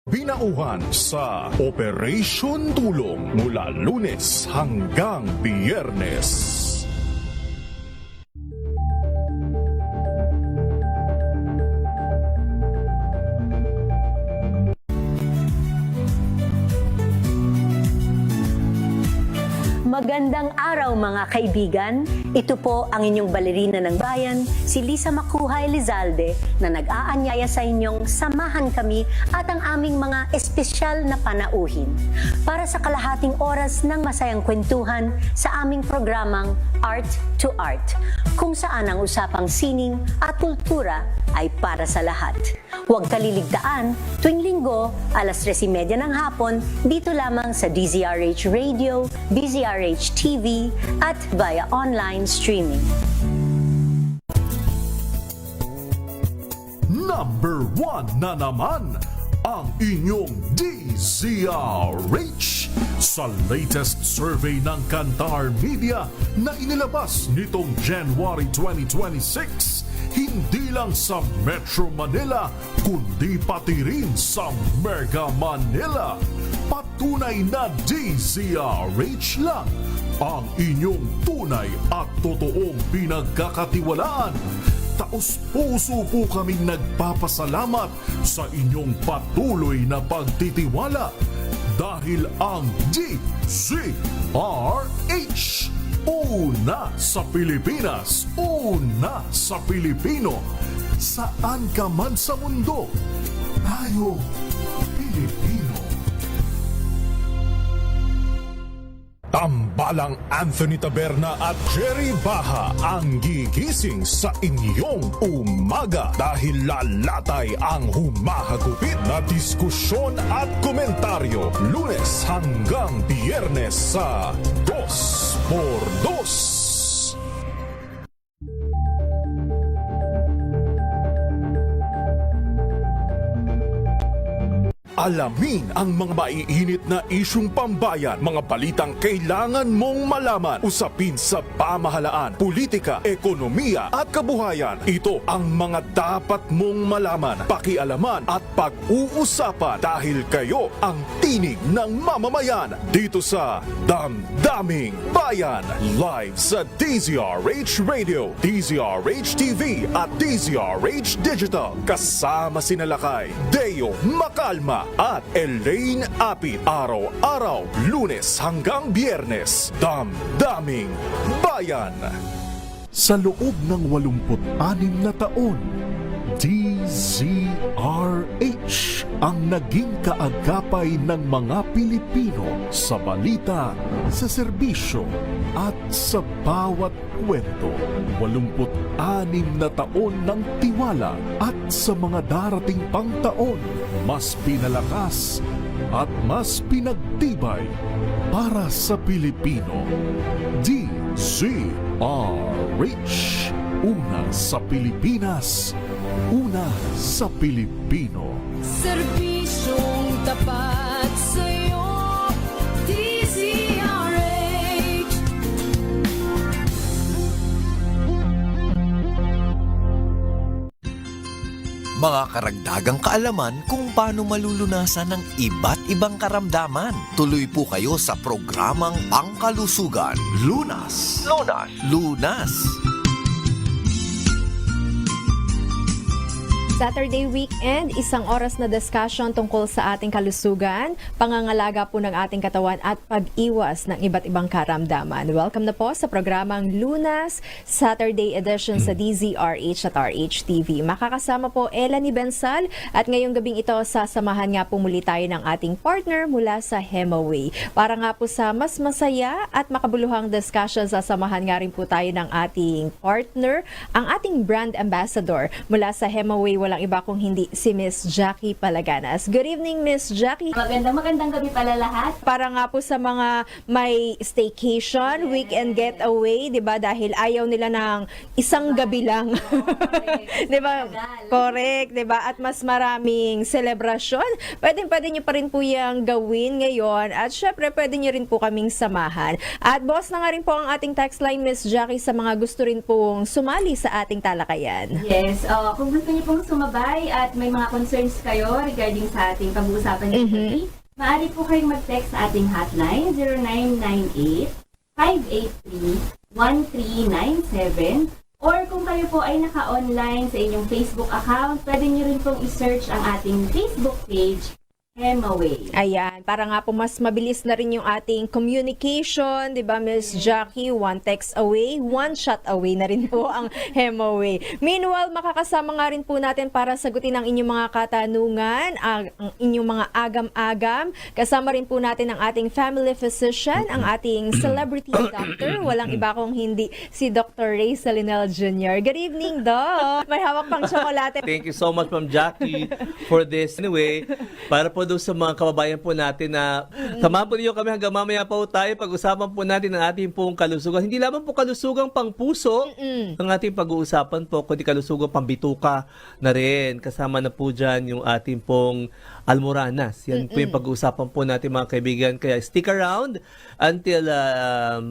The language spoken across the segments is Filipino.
Binauhan sa Operation Tulong mula Lunes hanggang Biyernes. Magandang araw mga kaibigan. Ito po ang inyong balerina ng bayan, si Lisa Macuha Elizalde, na nag-aanyaya sa inyong samahan kami at ang aming mga espesyal na panauhin para sa kalahating oras ng masayang kwentuhan sa aming programang Art to Art, kung saan ang usapang sining at kultura ay para sa lahat. Huwag kaliligtaan, tuwing linggo, alas 3:30 ng hapon, dito lamang sa DZRH Radio, DZRH TV, at via online streaming. Number 1 na naman ang inyong DZRH sa latest survey ng Kantar Media na inilabas nitong January 2026. Hindi lang sa Metro Manila, kundi pati rin sa Mega Manila. Patunay na DZRH lang ang inyong tunay at totoong pinagkakatiwalaan. Taos-puso po kaming nagpapasalamat sa inyong patuloy na pagtitiwala dahil ang DZRH, una sa Pilipinas, una sa Pilipino. Saan ka man sa mundo, tayo Pilipino. Tambalang Anthony Taberna at Jerry Baha ang gigising sa inyong umaga dahil lalatay ang humahagupit na diskusyon at komentaryo Lunes hanggang Biyernes sa 2x2. Alamin ang mga maiinit na isyung pambayan, mga balitang kailangan mong malaman, usapin sa pamahalaan, politika, ekonomiya at kabuhayan. Ito ang mga dapat mong malaman, pakialaman at pag-uusapan dahil kayo ang tinig ng mamamayan dito sa Damdaming Bayan. Live sa DZRH Radio, DZRH TV at DZRH Digital. Kasama sinalakay Deo Macalma at Elaine Apit. Araw-araw, Lunes hanggang Biyernes. Damdaming Bayan. Sa loob ng 86 na taon, DZRH ang naging kaagapay ng mga Pilipino sa balita, sa serbisyo at sa bawat kwento. 86 na taon ng tiwala at sa mga darating pang taon, mas pinalakas at mas pinagtibay para sa Pilipino. DZRH, una sa Pilipinas, una sa Pilipino. Serbisyong tapat sa'yo, DZRH. Mga karagdagang kaalaman kung paano malulunasan ng iba't ibang karamdaman. Tuloy po kayo sa programang Pangkalusugan. Lunas. Lunas. Lunas. Saturday weekend, isang oras na discussion tungkol sa ating kalusugan, pangangalaga po ng ating katawan at pag-iwas ng iba't ibang karamdaman. Welcome na po sa programang Lunas, Saturday edition sa DZRH at RH TV. Makakasama po Ella ni Bensal at ngayong gabing ito sasamahan nga po muli tayo ng ating partner mula sa Hemaway. Para nga po sa mas masaya at makabuluhang discussion, sasamahan nga rin po tayo ng ating partner, ang ating brand ambassador mula sa Hemaway. Walang iba kung hindi si Miss Jackie Palaganas. Good evening, Miss Jackie. Magandang gabi pala lahat. Para nga po sa mga may staycation, weekend getaway, 'di ba? Dahil ayaw nila ng isang gabi lang. 'Di ba? Correct, 'di ba? At mas maraming selebrasyon. Pwede niyo pa rin po 'yang gawin ngayon. At syempre, pwede niyo rin po kaming samahan. At boss na nga rin po ang ating text line, Miss Jackie, sa mga gusto rin pong sumali sa ating talakayan. Yes, kung gusto niyo pong sumabay at may mga concerns kayo regarding sa ating pag-uusapan ng gabi, maaari po kayong mag-text sa ating hotline 0998-583-1397 or kung kayo po ay naka-online sa inyong Facebook account, pwede nyo rin pong i-search ang ating Facebook page, Hemaway. Ayan, para nga po mas mabilis na rin yung ating communication, 'di ba, Miss Jackie? One text away, one shot away na rin po ang Hemaway. Meanwhile, makakasama nga rin po natin para sagutin ang inyong mga katanungan, ang inyong mga agam-agam. Kasama rin po natin ang ating family physician, ang ating celebrity doctor, walang iba kung hindi si Dr. Ray Salinel Jr. Good evening, Doc! May hawak pang tsokolate. Thank you so much, Ma'am Jackie, for this. Anyway, para po doon sa mga kababayan po natin na samahan po niyo kami hanggang mamaya po tayo. Pag-usapan po natin ang ating pong kalusugan. Hindi lamang po kalusugang pang puso ang ating pag-uusapan po, kundi kalusugang pambituka na rin. Kasama na po dyan yung ating pong almoranas. Yan po yung pag-uusapan po natin, mga kaibigan. Kaya stick around until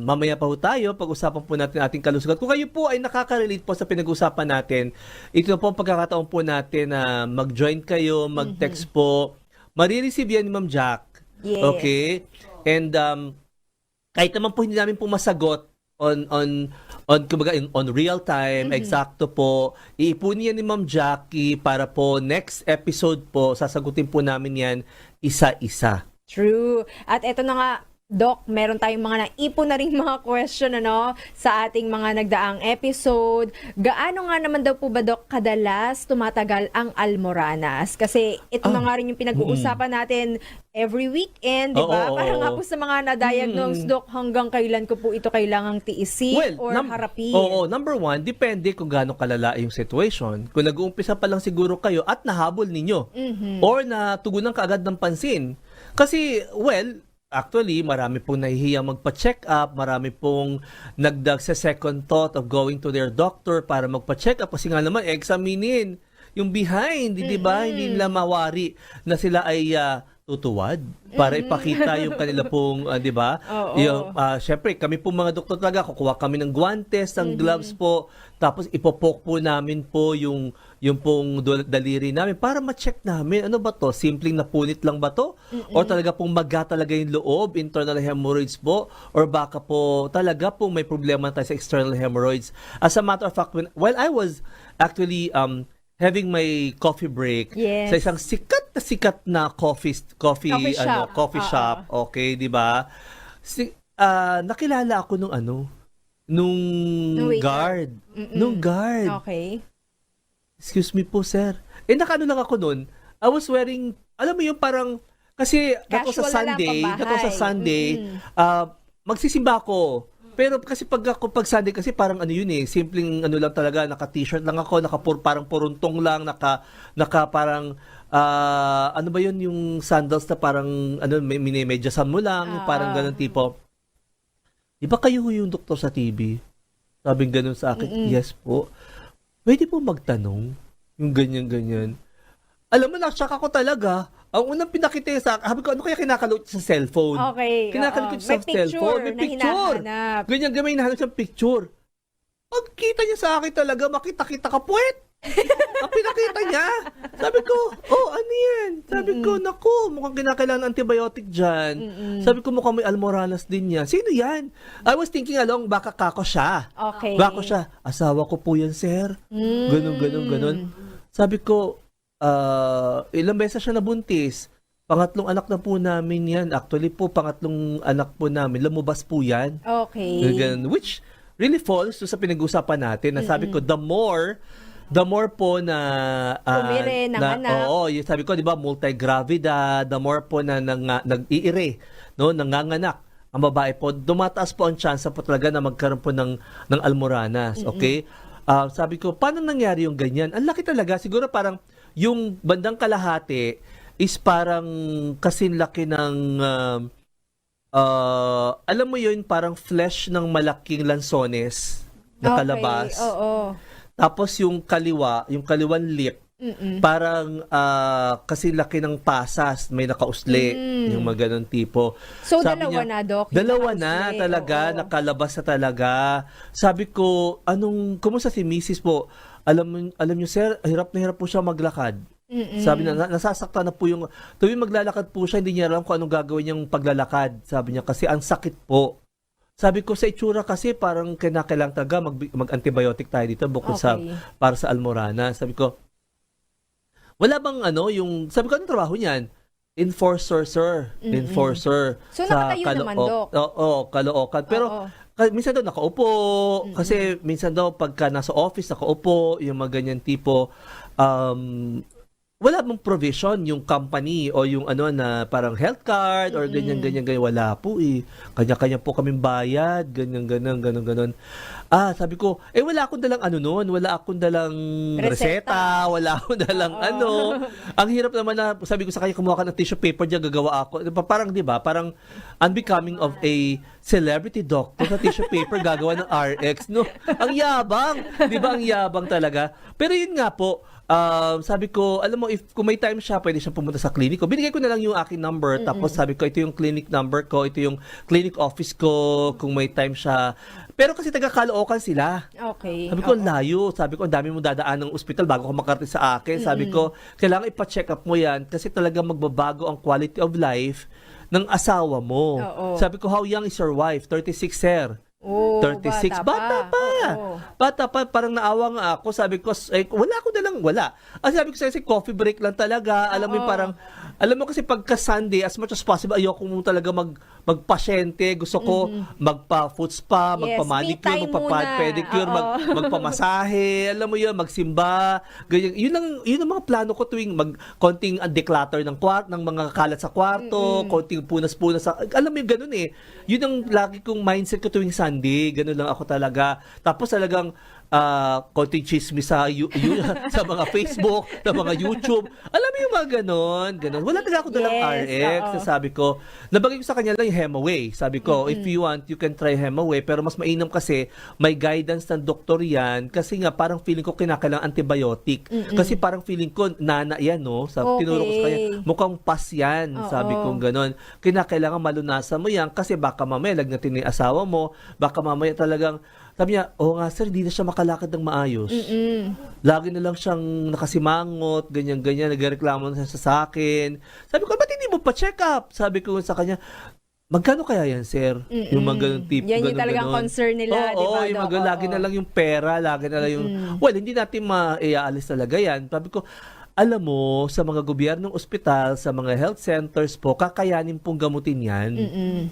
mamaya pa po tayo. Pag-usapan po natin ating kalusugan. Kung kayo po ay nakaka-relate po sa pinag-uusapan natin, ito po ang pagkakataon po natin na mag-join kayo, mag-text po. Marireceive yan ni Ma'am Jack. Yes. Okay? And kahit naman po hindi namin po masagot kumbaga on real time, eksakto po, iipunin yan ni Ma'am Jackie para po next episode po, sasagutin po namin yan isa-isa. True. At eto na nga, Doc, meron tayong mga naipon na rin mga question sa ating mga nagdaang episode. Gaano nga naman daw po ba, Doc, kadalas tumatagal ang almoranas? Kasi ito na nga rin yung pinag-uusapan natin every weekend, di ba? Para nga po sa mga na-diagnose, Doc, hanggang kailan ko po ito kailangang tiisin or harapin? Oo, number one, depende kung gaano kalala yung situation. Kung nag-uumpisa pa lang siguro kayo at nahabol ninyo or natugunan kaagad ng pansin. Kasi, well, actually, marami pong nahihiyang magpa-check up, marami pong nagdag sa second thought of going to their doctor para magpa-check up kasi nga naman examinin yung behind, di ba? Hindi nila mawari na sila ay tutuwad para ipakita yung kanila pong, di ba? Yung syempre, kami po mga doktor talaga, kukuha kami ng guantes, ng gloves po, tapos ipopok po namin po yung pong daliri namin para ma-check namin, ano ba to? Simpleng napunit lang ba to? Or talaga pong maga talaga yung loob, internal hemorrhoids po? Or baka po talaga pong may problema tayo sa external hemorrhoids? As a matter of fact, while I was actually having my coffee break sa isang sikat na coffee shop, okay, di ba? Nakilala ako nung guard. Nung guard. Okay. Excuse me po, sir. Nakano lang ako nun. I was wearing, alam mo yung parang, kasi dato sa Sunday, magsisimba ako. Pero kasi pag Sunday kasi parang simpleng lang talaga, naka-t-shirt lang ako, parang puruntong lang, naka parang ano ba yun yung sandals na parang medyasan mo lang, yung parang ganun tipo. Di ba kayo yung doktor sa TV? Sabing ganun sa akin. Yes po. Pwede po magtanong yung ganyan-ganyan. Alam mo, na-shock ako talaga. Ang unang pinakita sa akin, sabi ko, ano kaya kinakalot sa cellphone? Okay. Kinakalot sa cellphone. May picture. Ganyan, may hinahanap siyang picture. Pagkita niya sa akin talaga, makita-kita ka, puwet! Ang pinakita niya. Sabi ko, ano yan? Sabi ko, naku, mukhang kinakailangan antibiotic dyan. Sabi ko, mukhang may almoranas din yan. Sino yan? I was thinking along, baka kako siya. Okay. Bako siya. Asawa ko po yan, sir. Ganun. Sabi ko, ilang beses siya nabuntis. Pangatlong anak na po namin yan. Actually po, pangatlong anak po namin. Lumabas po yan. Okay. Ganun. Which really falls to sa pinag-usapan natin. Na sabi ko, the more po na umire ng anak. Oo, sabi ko, 'di ba, multigravida, the more po na nag-iire, nanganganak ang babae po, dumataas po ang chance po talaga na magkaroon po ng almoranas, okay? Sabi ko, paano nangyari yung ganyan? Ang laki talaga, siguro parang yung bandang kalahati is parang kasing laki ng alam mo yun, parang flesh ng malaking lansones na kalabas. Okay, oo. Tapos yung kaliwan lip, parang kasi laki ng pasas, may nakausli, yung mga ganun tipo. So, Sabi dalawa niya, na, Doc? Dalawa na talaga, nakalabas na talaga. Sabi ko, kumusta si Mrs. po? alam niyo sir, hirap na hirap po siya maglakad. Sabi na, nasasaktan na po yung, tuwing maglalakad po siya, hindi niya alam kung anong gagawin niyang paglalakad. Sabi niya, kasi ang sakit po. Sabi ko, sa itsura kasi, parang kinakailangan talaga mag-antibiotic tayo dito bukod sa, para sa Almorana. Sabi ko, wala bang sabi ko, anong trabaho niyan? Enforcer, sir. Enforcer. So, nakatayo naman, Dok. Oo, Caloocan. Pero, minsan daw nakaupo. Kasi minsan daw pagka nasa office, nakaupo. Yung mga ganyan tipo, wala mong provision yung company o yung na parang health card or ganyan. Wala po eh. Kanya-kanya po kaming bayad. Ganyan. Sabi ko, wala akong dalang wala akong dalang reseta, wala akong dalang Ang hirap naman na, sabi ko sa kanya, kumuha ka ng tissue paper diyan, gagawa ako. Parang, di ba, parang unbecoming of a celebrity doctor sa tissue paper, gagawa ng RX. No? Ang yabang. Di ba, ang yabang talaga. Pero yun nga po, sabi ko, alam mo, kung may time siya, pwede siya pumunta sa clinic ko. Binigay ko na lang yung aking number. Tapos sabi ko, ito yung clinic number ko, ito yung clinic office ko, kung may time siya. Pero kasi taga-Caloocan sila. Okay. Sabi ko, ang layo. Sabi ko, ang dami mong dadaan ng ospital bago ka makarating sa akin. Sabi ko, kailangan ipa-check up mo yan kasi talaga magbabago ang quality of life ng asawa mo. Sabi ko, how young is your wife? 36, sir. 36. Bata pa. Bata pa. Parang naawa nga ako. Sabi ko, wala ako wala. Sabi ko kasi coffee break lang talaga. Alam mo parang, alam mo kasi pagka Sunday, as much as possible, ayoko mo talaga magpasyente. Gusto ko magpa-foot spa, magpa-manicure, magpa-pedicure, magpamasahe. Alam mo yun, magsimba. Ganyan. Yun ang mga plano ko tuwing konting declutter ng mga kalat sa kwarto, konting punas-punas. Alam mo yun, ganun eh. Yun ang lagi kong mindset ko tuwing Sunday. Ganun lang ako talaga. Tapos talagang konting chismis sa mga Facebook, sa mga YouTube. Alam mo yung mga ganon. Wala talaga ako dalang RX. Sabi ko, nabagay ko sa kanya lang yung Hemaway. Sabi ko, if you want, you can try Hemaway. Pero mas mainam kasi, may guidance ng doktor yan. Kasi nga, parang feeling ko kinakailangan antibiotic. Kasi parang feeling ko, nana yan, no? Tinuro ko sa kanya, mukhang pas yan. Sabi ko ganon. Kinakailangan malunasan mo yan kasi baka mamaya lagnatin yung asawa mo. Baka mamaya talagang, sabi niya, nga sir, hindi na siya makalakad ng maayos. Lagi na lang siyang nakasimangot, ganyan-ganyan, nagreklamo na siya sa akin. Sabi ko, ba't hindi mo pa-check up? Sabi ko sa kanya, magkano kaya yan, sir? Yung mga ganun tipo, yan yung talagang concern nila, di ba? Yung mga lagi na lang yung pera, lagi na lang yung, well, hindi natin maiaalis talaga yan. Sabi ko, alam mo, sa mga gobyernong ospital, sa mga health centers po, kakayanin pong gamutin yan.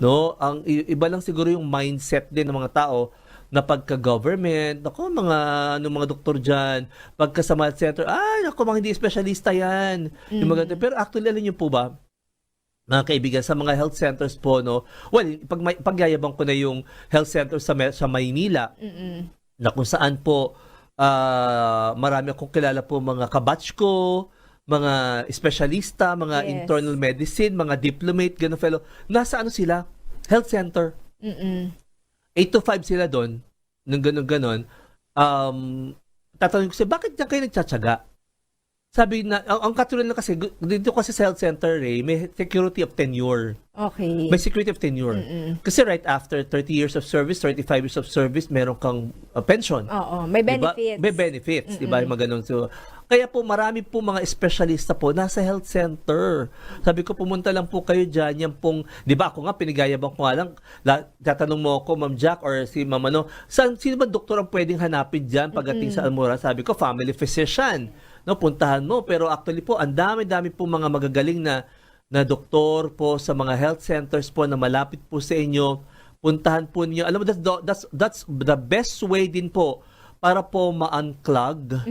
No? Ang iba lang siguro yung mindset din ng mga tao na pagka-government, mga doktor dyan, pagka sa health center, mga hindi espesyalista yan. Yung mga, pero actually, alam niyo po ba, mga kaibigan, sa mga health centers po, no, well, pagyayabang ko na yung health center sa Maynila, na kung saan po, marami akong kilala po mga kabatch ko, mga espesyalista, mga internal medicine, mga diplomate, ganun fellow. Nasa sila? Health center. 8 to 5 sila doon, ng ganon-ganon. Tatanungin ko siya, bakit diyan kayo nagtsatsaga? Sabi na, ang katulad na kasi, dito kasi sa health center, may security of tenure. Okay. May security of tenure. Kasi right after 30 years of service, 35 years of service, meron kang pension. May benefits. Diba? May benefits, diba? Yung mga ganun. So, kaya po, marami po mga espesyalista po nasa health center. Sabi ko, pumunta lang po kayo dyan. Yan pong, di ba ako nga, pinigayabang ko nga lang, tatanong mo ako, Ma'am Jack, or si Ma'am sino ba doktor ang pwedeng hanapin dyan pagdating sa Almora? Sabi ko, family physician. No, puntahan mo. Pero actually po, ang dami-dami po mga magagaling na doktor po sa mga health centers po na malapit po sa inyo. Puntahan po niyo. Alam mo, that's the best way din po para po ma-unclog,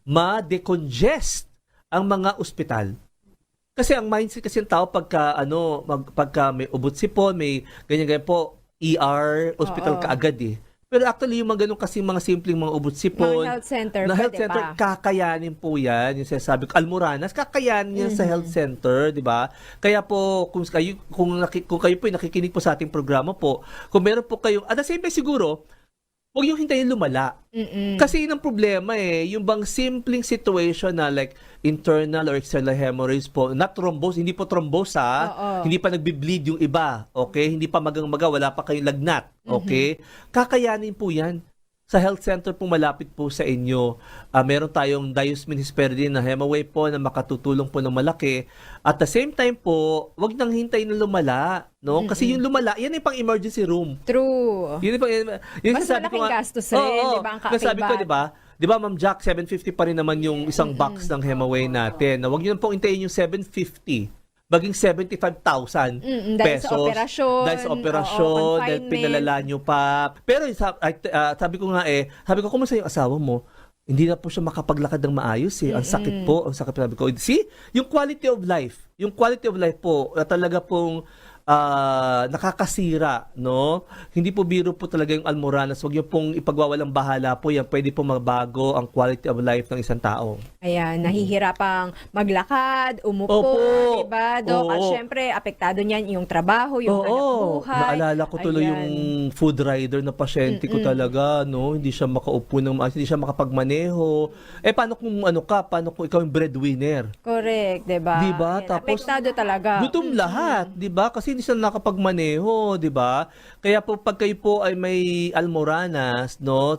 ma-decongest ang mga ospital. Kasi ang mindset kasi ng tao pagka may ubot sipon, may ganyan-ganyan po, ER, hospital kaagad eh. Pero actually, yung mga ganun kasi mga simpleng mga ubot sipon, mga health center, kakayanin po yan. Yung sinasabi ko, Almoranas, kakayanin yan sa health center, di ba? Kaya po, kung kayo po nakikinig po sa ating programa po, kung meron po kayong, at the same time siguro, huwag yung hintayin lumala. Kasi yun ang problema yung bang simpleng situation na like internal or external hemorrhage po, not thrombose, hindi po thrombose hindi pa nagbi-bleed yung iba, okay? Hindi pa magang-maga, wala pa kayong lagnat, okay? Kakayanin po yan. sa health center po malapit po sa inyo, meron tayong Diosmin Hesperidin na Hemaway po na makatutulong po ng malaki. At the same time po, wag nang hintay na lumala, no? Kasi yung lumala, yan ay pang emergency room. True. Yun Mas malaking gastos rin, di ba, ang Nasabi ko, kaakibat? di ba, Ma'am Jack, 750 pa rin naman yung isang box ng Hemaway natin. Na wag niyo na pong hintayin yung 750. Baging 75,000 dahil pesos. sa operasyon, Dahil sa operasyon, oo, dahil confinement. pinalala nyo pa. Pero sabi ko nga sabi ko, kumusta yung asawa mo? Hindi na po siya makapaglakad ng maayos eh. Ang sakit po, ang sakit. Sabi ko, see, yung quality of life po, talaga pong nakakasira, no? Hindi po biro po talaga yung Almoranas. Huwag niyo pong ipagwawalang bahala po yan. Pwede po magbago ang quality of life ng isang tao. Ayan, nahihirapang maglakad, umupo, Opo. diba, Dok? At Oo. syempre, apektado niyan yung trabaho, yung hanap buhay. Naalala ko tuloy Ayan. yung food rider na pasyente ko talaga, no? Hindi siya makaupo ng maayos, hindi siya makapagmaneho. Paano kung paano kung ikaw yung breadwinner? Correct, diba? Diba? Ayan, Tapos, apektado talaga. Gutom lahat, 'di ba? Kasi hindi sila nakapagmaneho, 'di ba? Kaya po pag kayo po ay may Almoranas, no?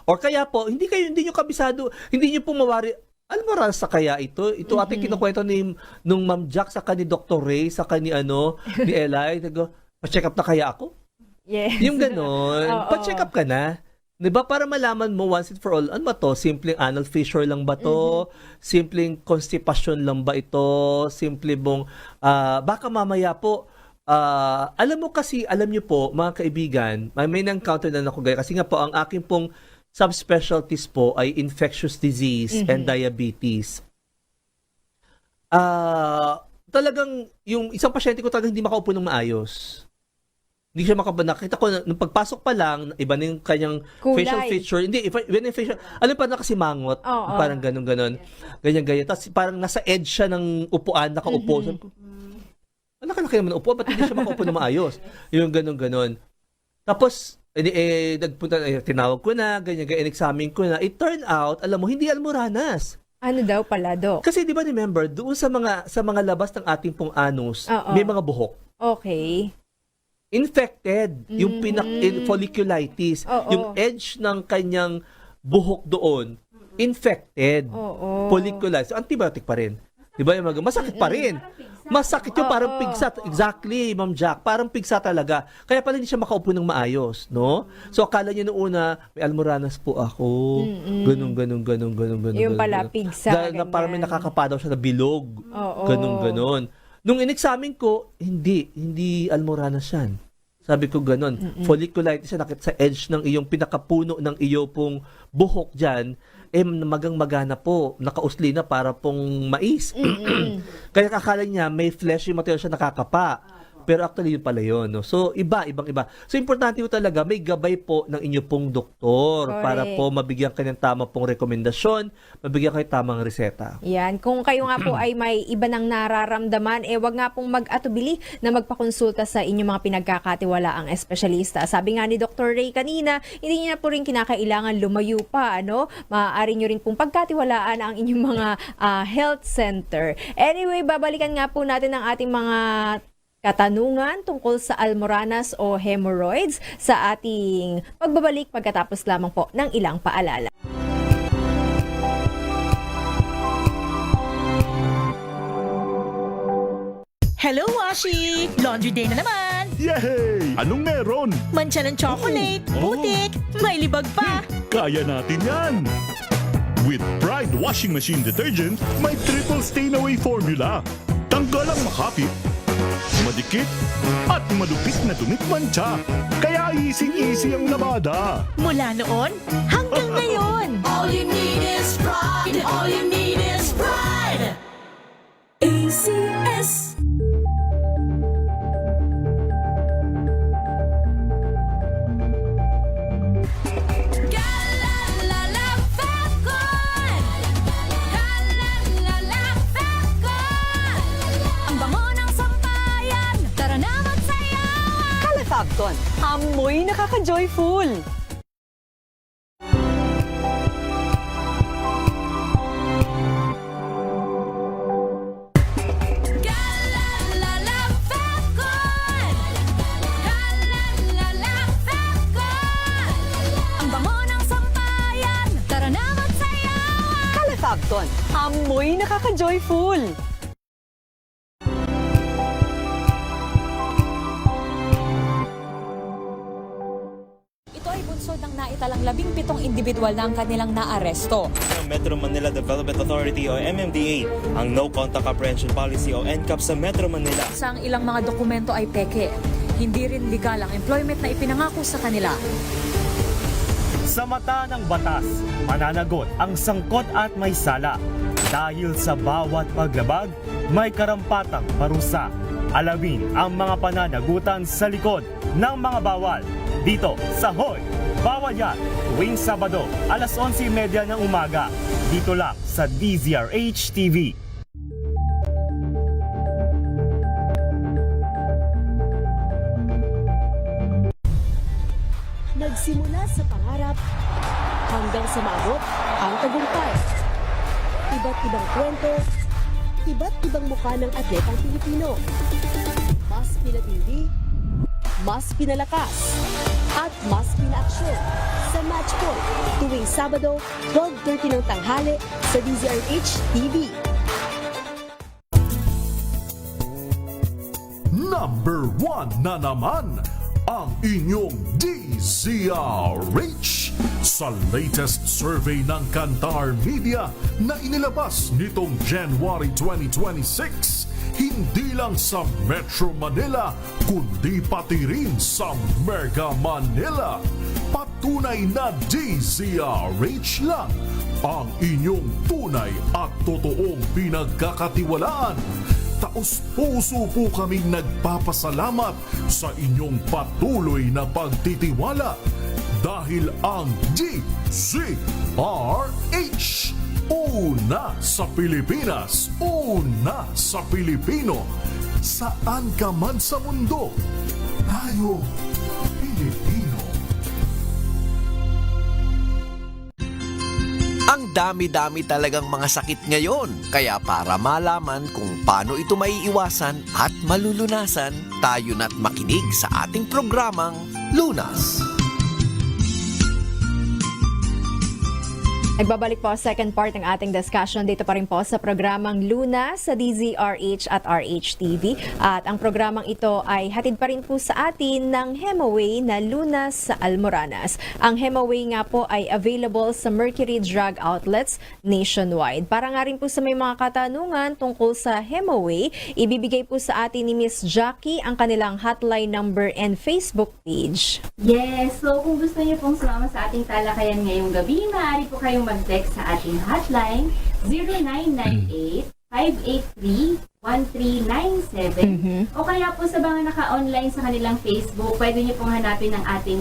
Or kaya po hindi niyo kabisado, hindi niyo po mawari Almoranas sa kaya ito. Ito ating kinukwento nung Ma'am Jack sa ni Dr. Ray, sa ni Eli, pa-check up na kaya ako? Yes. Yung gano'n, Oo. pa-check up ka na. 'Di ba? Para malaman mo once and for all, ano ba to? Simpleng anal fissure lang ba to? Simpleng constipation lang ba ito? Simple bong baka mamaya po alam niyo po mga kaibigan, may na-encounter na ako gaya kasi nga po ang aking pong subspecialties po ay infectious disease and diabetes. Talagang yung isang pasyente ko talagang hindi makaupo ng maayos. Hindi siya nakita ko nung pagpasok pa lang, iba na yung kanyang Kulay. facial feature. Hindi, iba na yung facial. Alam pa nakasimangot. Oo. Parang ganun. Ganyan. Tapos parang nasa edge siya ng upuan, nakaupo. Sabi ko, laki naman ng upuan, ba't hindi siya makaupo na maayos? Yung ganun. Tapos, nagpunta, tinawag ko na, ganyan, in-examine ko na. It turned out, alam mo, hindi Almoranas. Ano daw pala, Dok? Kasi di ba remember, doon sa mga labas ng ating pong anus, Oo. may mga buhok. Okay. Infected, yung folliculitis, Oo. yung edge ng kanyang buhok doon, infected. Oo. Folliculitis. So, antibiotic pa rin. Di ba? Masakit pa rin. Masakit yung parang pigsa. Exactly, Ma'am Jack. Parang pigsa talaga. Kaya pala hindi siya makaupo ng maayos, no? So, akala niya noong una, may Almoranas po ako. Ganun. Yung pala, pigsa, Parang may ganyan. nakakapa daw siya na bilog. Oo. Ganun. Nung in-examine ko, hindi Almoranas yan. Sabi ko ganun. Folliculitis siya, nakita sa edge ng iyong pinakapuno ng iyo pong buhok dyan, magang-magana po, nakausli na para pong mais. Kaya kakala niya, may fleshy material siya nakakapa. Pero actually, yun pala yun. No? So, ibang iba. So, importante po talaga, may gabay po ng inyo pong doktor para Correct. po mabigyan kayo ng tama pong rekomendasyon, mabigyan kayo tamang reseta. Yan, kung kayo nga po ay may iba nang nararamdaman, wag nga pong mag-atubili na magpakonsulta sa inyong mga pinagkakatiwalaang espesyalista. Sabi nga ni Dr. Ray kanina, hindi niya po rin kinakailangan lumayo pa, ano? Maaari nyo rin pong pagkatiwalaan ang inyong mga health center. Anyway, babalikan nga po natin ang ating mga katanungan tungkol sa Almoranas o hemorrhoids sa ating pagbabalik pagkatapos lamang po ng ilang paalala. Hello, Washi! Laundry day na naman! Yay! Anong meron? Mancha ng chocolate, putik, may libag pa! Kaya natin yan! With Pride Washing Machine Detergent, may triple stain-away formula. Tanggal ang makapit, madikit, at malupit na dumit mancha. Kaya easy-easy ang labada. Mula noon hanggang ngayon! All you need is pride. All you need is pride. ACS. Galalala Falcon. Galalala Falcon. Ang bango ng sampayan. Tara na magsayawan. Calafabcon, amoy nakaka-joyful! Galalala Falcon. Galalala Falcon. Ang bango ng sampayan. amoy nakaka-joyful. Ito ay bunsod ng naitalang 17 individual na ang kanilang naaresto. Ng Metro Manila Development Authority o MMDA ang No Contact Apprehension Policy o NCAP sa Metro Manila. Sa ang ilang mga dokumento ay peke. Hindi rin legal ang employment na ipinangako sa kanila. Sa mata ng batas, mananagot ang sangkot at may sala. Dahil sa bawat paglabag, may karampatang parusa. Alamin ang mga pananagutan sa likod ng mga bawal. Dito sa Hoy! Bawal Yan! Tuwing Sabado, alas 11:30 ng umaga. Dito lang sa DZRH TV. Nagsimula sa pangarap hanggang sa maabot ang tagumpay. Iba't ibang kwento, iba't ibang mukha ng atletang Pilipino. Mas pinatindi, mas pinalakas, at mas pinaaksyon sa Match Point tuwing Sabado, 12:30 ng tanghali sa DZRH TV. Number 1 na naman ang inyong DZRH sa latest survey ng Kantar Media na inilabas nitong January 2026. Hindi lang sa Metro Manila, kundi pati rin sa Mega Manila. Patunay na DZRH lang ang inyong tunay at totoong pinagkakatiwalaan. Taos-puso po kaming nagpapasalamat sa inyong patuloy na pagtitiwala dahil ang DZRH una sa Pilipinas, una sa Pilipino. Saan ka man sa mundo, tayo Pilipino. Ang dami-dami talagang mga sakit ngayon. Kaya para malaman kung paano ito maiiwasan at malulunasan, tayo na't makinig sa ating programang Lunas. Nagbabalik po sa second part ng ating discussion dito pa rin po sa programang Luna sa DZRH at RHTV. At ang programang ito ay hatid pa rin po sa atin ng Hemaway na Lunas sa Almoranas. Ang Hemaway nga po ay available sa Mercury Drug Outlets nationwide. Para nga rin po sa may mga katanungan tungkol sa Hemaway, ibibigay po sa atin ni Miss Jackie ang kanilang hotline number and Facebook page. Yes, so kung gusto niyo pong sumama sa ating talakayan ngayong gabi, maaari po kayong mag-text sa ating hotline 0998-583-1397 o kaya po sa mga naka-online sa kanilang Facebook, pwede niyo pong hanapin ang ating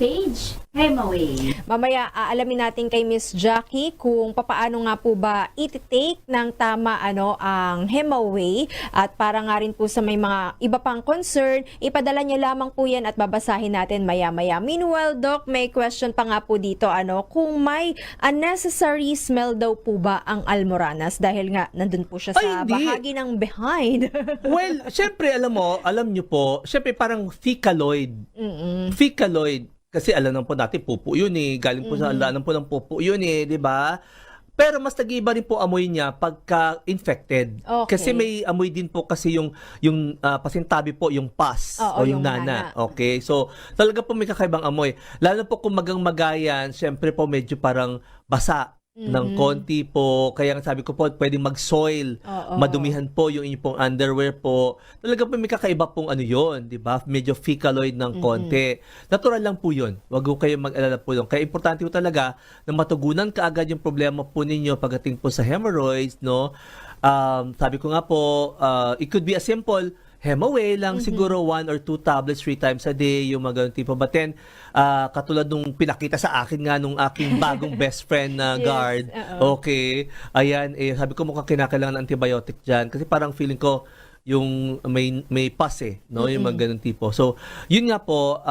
page, Hemaway. Mamaya aalamin natin kay Miss Jackie kung papaano nga po ba iti-take ng tama ang Hemaway at para nga rin po sa may mga iba pang concern, ipadala niyo lamang po yan at babasahin natin maya-maya. Meanwhile, Doc, may question pa nga po dito kung may unnecessary smell daw po ba ang Almoranas dahil nga nandun po siya sa bahagi ng behind. Well, syempre alam nyo po, syempre parang fecaloid. Fecaloid. Kasi alam po natin, pupo yun galing po sa alam po ng pupo yun di ba? Pero mas nag-iiba rin po amoy niya pagka-infected. Okay. Kasi may amoy din po kasi yung pasintabi po, yung pus o yung nana. Okay? So, talaga po may kakaibang amoy. Lalo po kung magang-magayan, syempre po medyo parang basa ng konti po. Kaya sabi ko po, pwedeng mag-soil. Madumihan po yung inyong pong underwear po. Talaga po may kakaiba pong yun, di ba? Medyo fecaloid ng konti. Natural lang po yun. Wag ko kayo mag-alala po yun. Kaya importante po talaga na matugunan kaagad yung problema po ninyo pagdating po sa hemorrhoids, no? Sabi ko nga po, it could be a simple Hemaway lang, siguro 1 or 2 tablets 3 times a day, yung mga ganun tipo. But then, katulad nung pinakita sa akin nga nung aking bagong best friend na guard. Okay. Ayan, sabi ko mukhang kinakailangan ng antibiotic dyan. Kasi parang feeling ko, yung may pus no? Yung mga ganun tipo. So, yun nga po,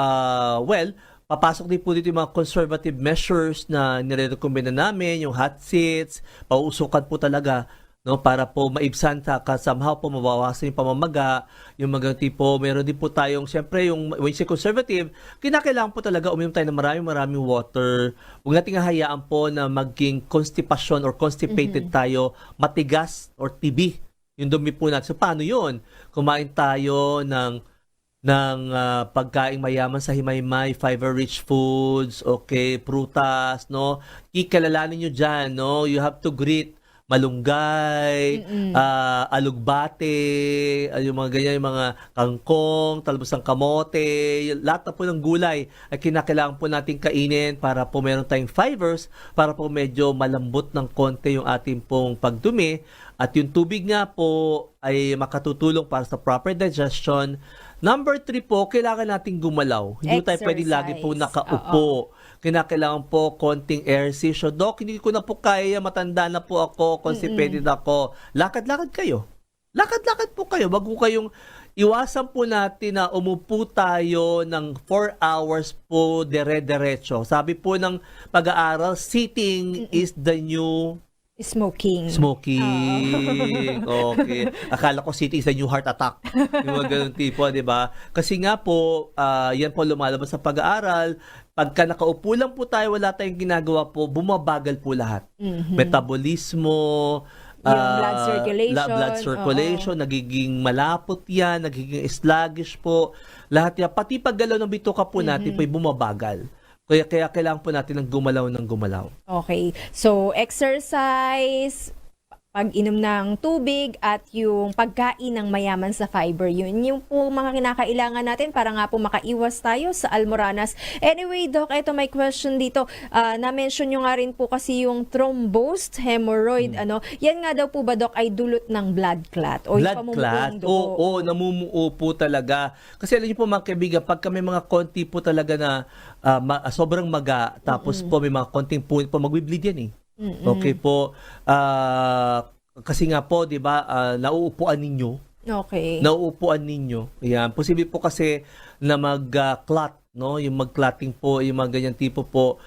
papasok din po dito yung mga conservative measures na nire-recommend na namin, yung hot seats, pauusukan po talaga no, para po maibsan somehow po mabawasan yung pamamaga, yung mga tipo, meron din po tayong, syempre yung when you say conservative, kinakailangan po talaga uminom tayo ng maraming water. Huwag nating hahayaan po na maging constipation or constipated tayo, matigas or TB yung dumi po natin. So paano yun? Kumain tayo ng pagkaing mayaman sa himaymay, fiber-rich foods, okay, prutas, no? Kikalalanin nyo dyan, no? You have to greet malunggay, alugbate, yung mga ganyan, yung mga kangkong, talbos ng kamote, lahat na po ng gulay ay kinakailangan po natin kainin para po meron tayong fibers, para po medyo malambot ng konti yung ating pong pagdumi. At yung tubig nga po ay makatutulong para sa proper digestion. Number 3 po, kailangan nating gumalaw. Hindi tayo pwedeng lagi po nakaupo. Kinakailangan po konting exercise. Doc, hindi ko na po kaya, matanda na po ako, constipated ako. Lakad-lakad kayo. Lakad-lakad po kayo. Wag po kayong iwasan po natin na umupo tayo ng 4 hours po dire-diretso. Sabi po ng pag-aaral, sitting is the new Smoking. Okay. Akala ko sitting is a new heart attack. Yung mga ganun tipo, di ba? Kasi nga po, yan po lumalabas sa pag-aaral. Pagka nakaupo lang po tayo, wala tayong ginagawa po, bumabagal po lahat. Metabolismo, yung blood circulation. Nagiging malapot yan, nagiging sluggish po. Lahat yan. Pati paggalaw ng bituka po natin po ay bumabagal. Kaya kailangan po natin ng gumalaw. Okay. So, exercise, pag-inom ng tubig, at yung pagkain ng mayaman sa fiber. Yun yung po mga kinakailangan natin para nga po makaiwas tayo sa almoranas. Anyway, Doc, ito may question dito. Na-mention nyo nga rin po kasi yung thrombosed hemorrhoid. Yan nga daw po ba, Doc, ay dulot ng blood clot? O Blood clot? Oo, namumuo po talaga. Kasi alam niyo po mga kaibigan, pagka may mga konti po talaga na sobrang maga, tapos po may mga konting po magbi-bleed yan eh. Okay po. Kasi nga po, 'di ba, nauupuan ninyo. Okay. Nauupuan ninyo. Ayan, posible po kasi na mag-clot, no? Yung mag-clotting po, yung mga ganyan tipo po,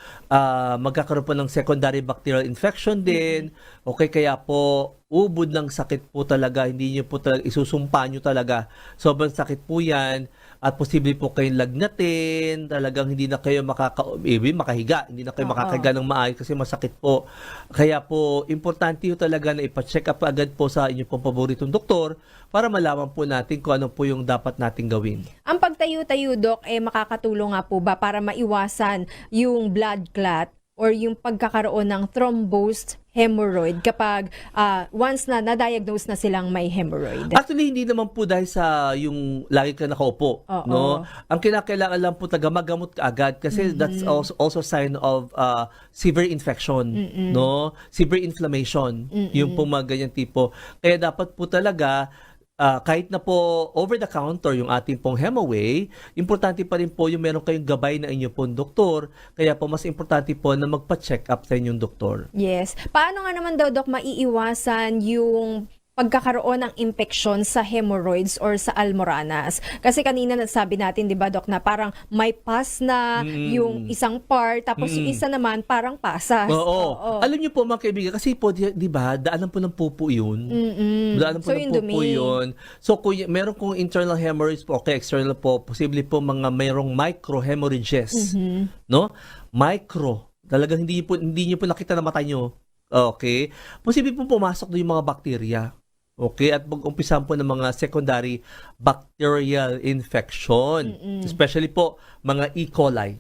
magkakaroon po ng secondary bacterial infection din. Okay, kaya po ubod ng sakit po talaga, hindi niyo po talaga isusumpa niyo talaga. Sobrang sakit po 'yan. At posible po kayong lagnatin, talagang hindi na kayo makahiga, hindi na kayo makakahiga ng maayos kasi masakit po. Kaya po, importante po talaga na ipa-check up agad po sa inyong pong paboritong doktor para malaman po natin kung ano po yung dapat nating gawin. Ang pagtayo-tayo, Doc, makakatulong nga po ba para maiwasan yung blood clot or yung pagkakaroon ng thrombosed hemorrhoid kapag once na na-diagnose na silang may hemorrhoid? Actually, hindi naman po dahil sa yung lagi ka nakaupo. No? Ang kinakailangan lang po magamot ka agad kasi that's also sign of severe infection. No? Severe inflammation. Yung po mga ganyan tipo. Kaya dapat po talaga kahit na po over-the-counter yung ating pong Hemaway, importante pa rin po yung meron kayong gabay na inyong pong doktor. Kaya po mas importante po na magpa-check up sa inyong doktor. Yes. Paano nga naman daw, Doc, maiiwasan yung pagkakaroon ng infection sa hemorrhoids or sa almoranas? Kasi kanina nasabi natin, di ba, Doc, na parang may pus na yung isang part, tapos yung isa naman parang pasas. Oo. Alam niyo po mga kaibigan, kasi po, di ba, daanan po ng pupo yun. Daanan po ng pupo yun. So, kung meron kong internal hemorrhoids po, okay, external po, posible po mayroong micro-hemorrhages. No? Micro. Talagang hindi niyo po nakita na mata niyo. Okay? Posible po pumasok doon yung mga bakterya. Okay, at mag-umpisahan po ng mga secondary bacterial infection. Especially po mga E. coli.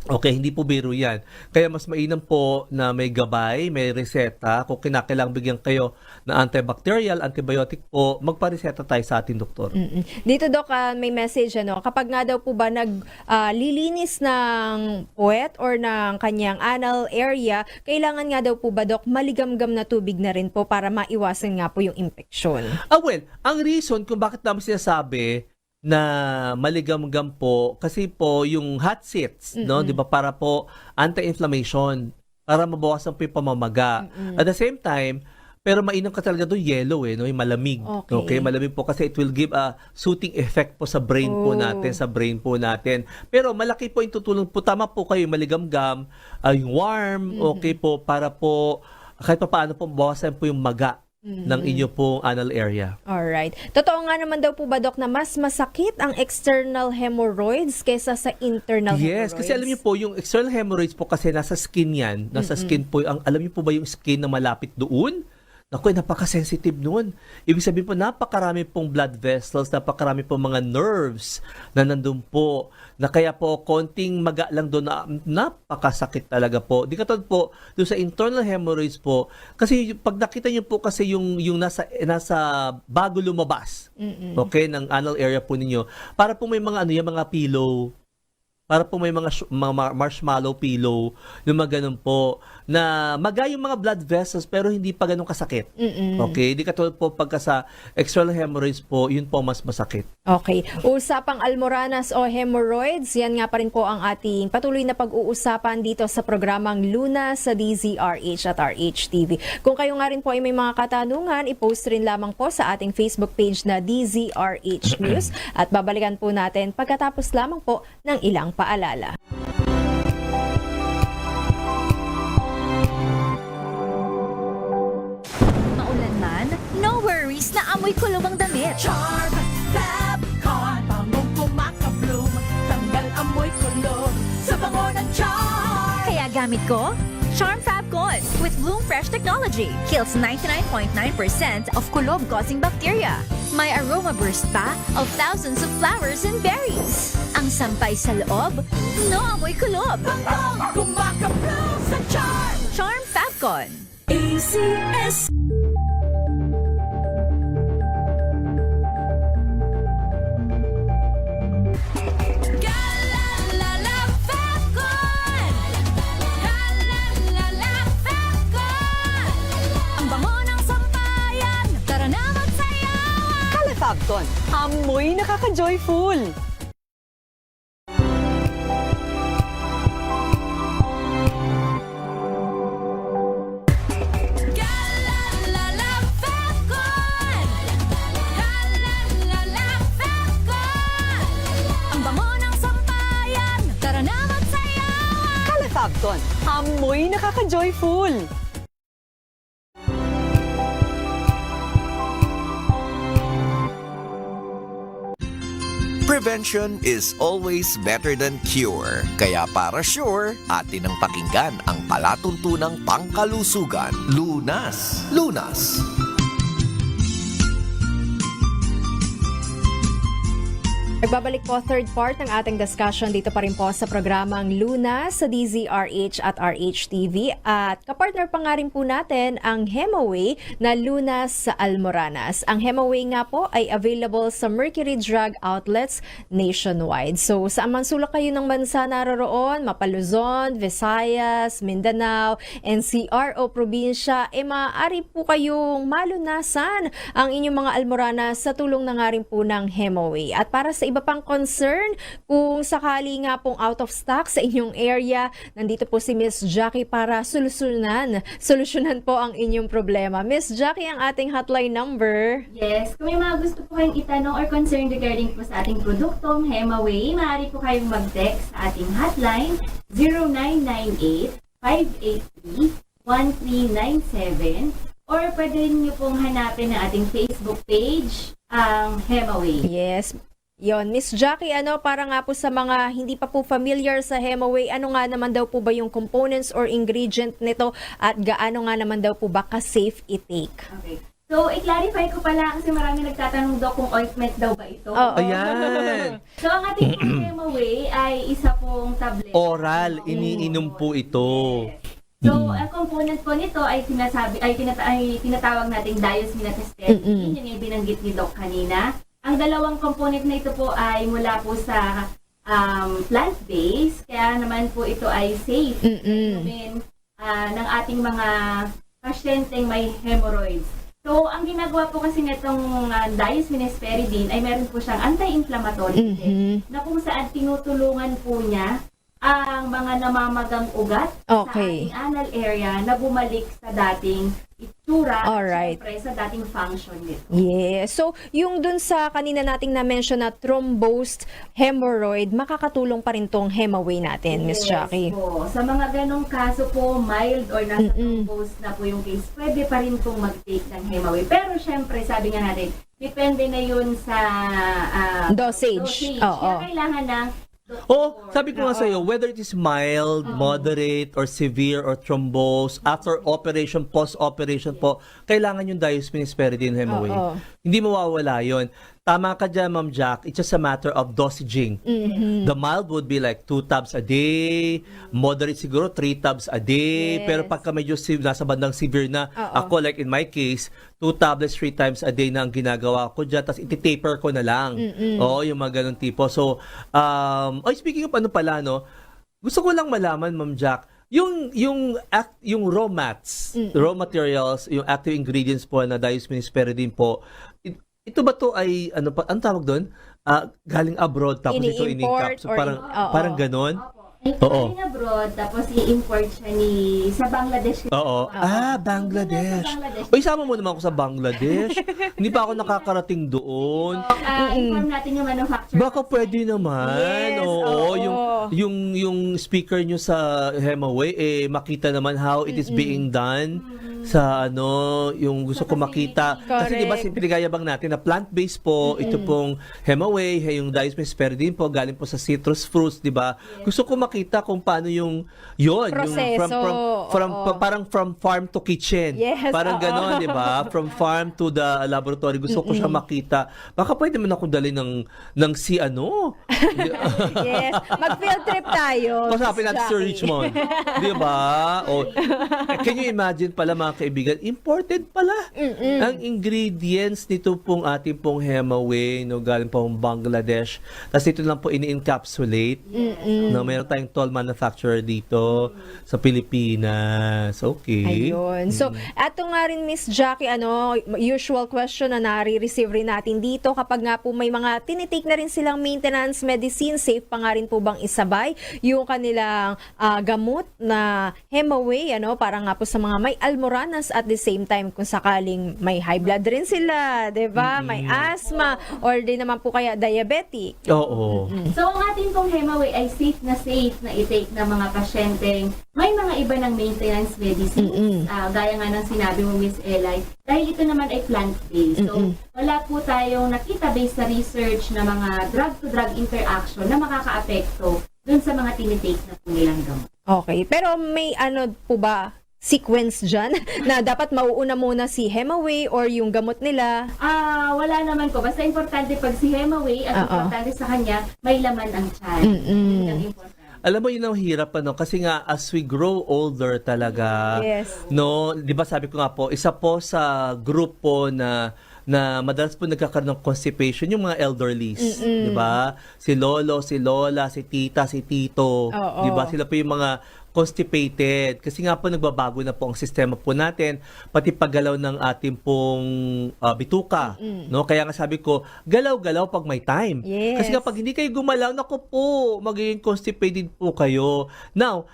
Okay, hindi po biro yan. Kaya mas mainam po na may gabay, may reseta. Kung kinakailangan bigyan kayo na antibacterial, antibiotic po, magpareseta tayo sa ating doktor. Dito, Doc, may message, kapag nga daw po ba naglilinis ng puwet or ng kanyang anal area, kailangan nga daw po ba, Doc, maligamgam na tubig na rin po para maiwasan nga po yung infection? Well, ang reason kung bakit namin sinasabi na maligamgam po kasi po yung hot seats, no, 'di ba, para po anti-inflammation, para mabawasan po yung pamamaga. At the same time, pero mainam ka talaga doon yellow no, yung malamig. Okay, malamig po kasi it will give a soothing effect po sa brain po natin, Pero malaki po yung tutulong po, tama po kayo, maligamgam, yung warm, okay po, para po kahit pa paano po bawasan po yung maga ng inyo pong anal area. Alright. Totoo nga naman daw po ba, Doc, na mas masakit ang external hemorrhoids kesa sa internal hemorrhoids? Yes, kasi alam niyo po, yung external hemorrhoids po kasi nasa skin yan. Nasa skin po, alam niyo po ba yung skin na malapit doon? Naku, napaka-sensitive nun. Ibig sabihin po, napakarami pong blood vessels, napakarami pong mga nerves na nandun po. Na kaya po, konting maga lang doon na napakasakit talaga po. Di katulad po, doon sa internal hemorrhoids po, kasi pag nakita niyo po kasi yung nasa bago lumabas, okay, ng anal area po ninyo, para po may mga yung mga pillow, para po may mga marshmallow pillow, yung mga ganun po, na maga yung mga blood vessels pero hindi pa ganun kasakit. Okay? Di katulad po pagka sa external hemorrhoids po, yun po mas masakit. Okay. Usapang almoranas o hemorrhoids, yan nga pa rin po ang ating patuloy na pag-uusapan dito sa programang Luna sa DZRH at RHTV. Kung kayo nga rin po ay may mga katanungan, i-post rin lamang po sa ating Facebook page na DZRH News at babalikan po natin pagkatapos lamang po ng ilang paalala. Maulan man, no worries na amoy kulob ang damit. Charm Fabcon, bangong kumakabloom, tanggal amoy kulob sa bango ng charm. Kaya gamit ko, Charm Fabcon with Bloom Fresh Technology. Kills 99.9% of kulob-causing bacteria. May aroma burst pa of thousands of flowers and berries. Ang sampay sa loob, no amoy kulob. Bangong kumakabloom sa charm. Charm Fabcon. ACS. Galalala Fabcon! Galalala Fabcon! Ang bango ng sampayan, tara na magsayawan! Calefabcon, amoy nakaka-joyful. Galalala Fabcon! Galalala Fabcon! Ang bango ng sampayan, tara na magsayawan! Calefabcon, amoy nakaka-joyful. Prevention is always better than cure. Kaya para sure, atin ang pakinggan ang palatuntunang pangkalusugan. Lunas! Lunas! Nagbabalik po third part ng ating discussion dito pa rin po sa programang Luna sa DZRH at RHTV at kapartner pa nga rin po natin ang Hemaway na Lunas sa Almoranas. Ang Hemaway nga po ay available sa Mercury Drug Outlets nationwide. So sa mansulak kayo ng bansa naroroon, Mapaluzon, Visayas, Mindanao, NCR o probinsya, maaari po kayong malunasan ang inyong mga Almoranas sa tulong na nga rin po ng Hemaway. At para sa iba pang concern, kung sakali nga pong out of stock sa inyong area, nandito po si Miss Jackie para solusyonan po ang inyong problema. Miss Jackie, ang ating hotline number. Yes, kung may mga gusto po kayong itanong or concern regarding po sa ating produktong Hemaway, maaari po kayong mag-text sa ating hotline 0998-583-1397 or pwede niyo pong hanapin ang ating Facebook page, ang Hemaway. Yes. Yon, Miss Jackie, para nga po sa mga hindi pa po familiar sa Hemaway, ano nga naman daw po ba yung components or ingredient nito at gaano nga naman daw po ba ka-safe i-take? Okay. So, i-clarify ko pala kasi marami nagtatanong daw kung ointment daw ba ito. Oo. Ayan! So, ang ating Hemaway ay isa pong tablet. Oral, iniinom po ito. So, ang component po nito ay tinatawag nating diosminatestetine. Yun yung binanggit ni Doc kanina. Ang dalawang component na ito po ay mula po sa plant-based, kaya naman po ito ay safe inumin ng ating mga pasyenteng may hemorrhoids. So, ang ginagawa po kasi nitong diosminasperidine ay meron po siyang anti-inflammatory effect na kung saan tinutulungan po niya ang mga namamagang ugat Okay. sa ating anal area na bumalik sa dating itsura Alright. at syempre sa dating function nito. Yes. So, yung dun sa kanina nating na-mention na thrombosed hemorrhoid, makakatulong pa rin tong Hemaway natin, Miss Yes Jackie. po. Sa mga ganong kaso po, mild or nasa thrombose na po yung case, pwede pa rin pong mag-take ng Hemaway. Pero syempre, sabi nga natin, depende na yun sa Dosage. Oo. Kaya kailangan ng Oh, sabi ko nga sa'yo, whether it is mild, moderate, or severe, or thrombose, after operation, post-operation po, kailangan yung Diospin-Hesperidine Hemaway. Oo. Hindi mawawala yon. Tama ka dyan, Ma'am Jack. It's just a matter of dosaging. The mild would be like 2 tabs a day, moderate siguro 3 tabs a day, Yes. pero pagka medyo nasa bandang severe na, Oo. ako like in my case, 2 tablets 3 times a day na ang ginagawa ko dyan, tapos iti-taper ko na lang. Oo, yung mga ganun tipo. So, speaking of ano pala, no, gusto ko lang malaman, Ma'am Jack, yung raw mats, raw materials, yung active ingredients po na Diospin-Hesperidine po, ito ba to ay ano pa ang tawag doon? Galing abroad tapos ito Ini-import in-cap. So or parang ganon. Oo. galing abroad, tapos i-import siya sa Bangladesh. Oo. Bangladesh. O isama mo naman ako sa Bangladesh. Hindi pa ako nakakarating doon. Inform natin yung manufacturer. Baka pwede naman. Yes, Oo, oo. yung speaker nyo sa Hemaway makita naman how it is being done sa yung gusto ko makita. Kasi Correct. 'di ba pinagayabang natin na plant-based po ito pong Hemaway, yung Diospin-Hesperidine po galing po sa citrus fruits, 'di ba? Gusto ko makita kung paano yung Proseso, parang from farm to kitchen. Yes, Parang oo. ganon, 'di ba? From farm to the laboratory. Gusto ko siya makita. Baka pwede man ako dali ng Yes. Mag-field trip tayo. Pasapin natin sa Jackie. Richmond. Di ba? Can you imagine pala mga kaibigan, imported pala ang ingredients nito pong ating pong Hemaway, no, galing pong Bangladesh. Tapos ito lang po ini-encapsulate. No, meron tayong toll manufacturer dito sa Pilipinas. Okay. Ayun. So, eto nga rin, Miss Jackie, usual question na nare-receive rin natin dito kapag nga po may mga tinitake na rin silang maintenance medicine, safe pa nga rin po bang isabay yung kanilang gamot na Hemaway, para nga po sa mga may almoranas at the same time kung sakaling may high blood rin sila, 'di ba? May asthma or di naman po kaya diabetic. Oo. So, ang ating pong Hemaway ay safe na i-take ng mga pasyenteng may mga iba ng maintenance medicines. Gaya nga ng sinabi mo, Miss Eli, dahil ito naman ay plant-based. So, wala po tayong nakita based sa research na mga drug-to-drug interaction na makaka-apekto dun sa mga tinitake na po nilang gamot. Okay. Pero may po ba sequence dyan na dapat mauuna muna si Hemaway or yung gamot nila? Wala naman po. Basta importante pag si Hemaway at importante sa kanya, may laman ang tiyan. Yun ang importante. Alam mo, yun ang hirap, kasi nga, as we grow older talaga, Yes. no, di ba sabi ko nga po, isa po sa grupo na madalas po nagkakaroon ng constipation, yung mga elderlies, di ba? Si lolo, si lola, si tita, si tito, Oo. di ba? Sila po yung mga constipated. Kasi nga po nagbabago na po ang sistema po natin, pati paggalaw ng ating pong bituka. No? Kaya nga sabi ko, galaw-galaw pag may time. Yes. Kasi nga pag hindi kayo gumalaw, naku po, magiging constipated po kayo. Now,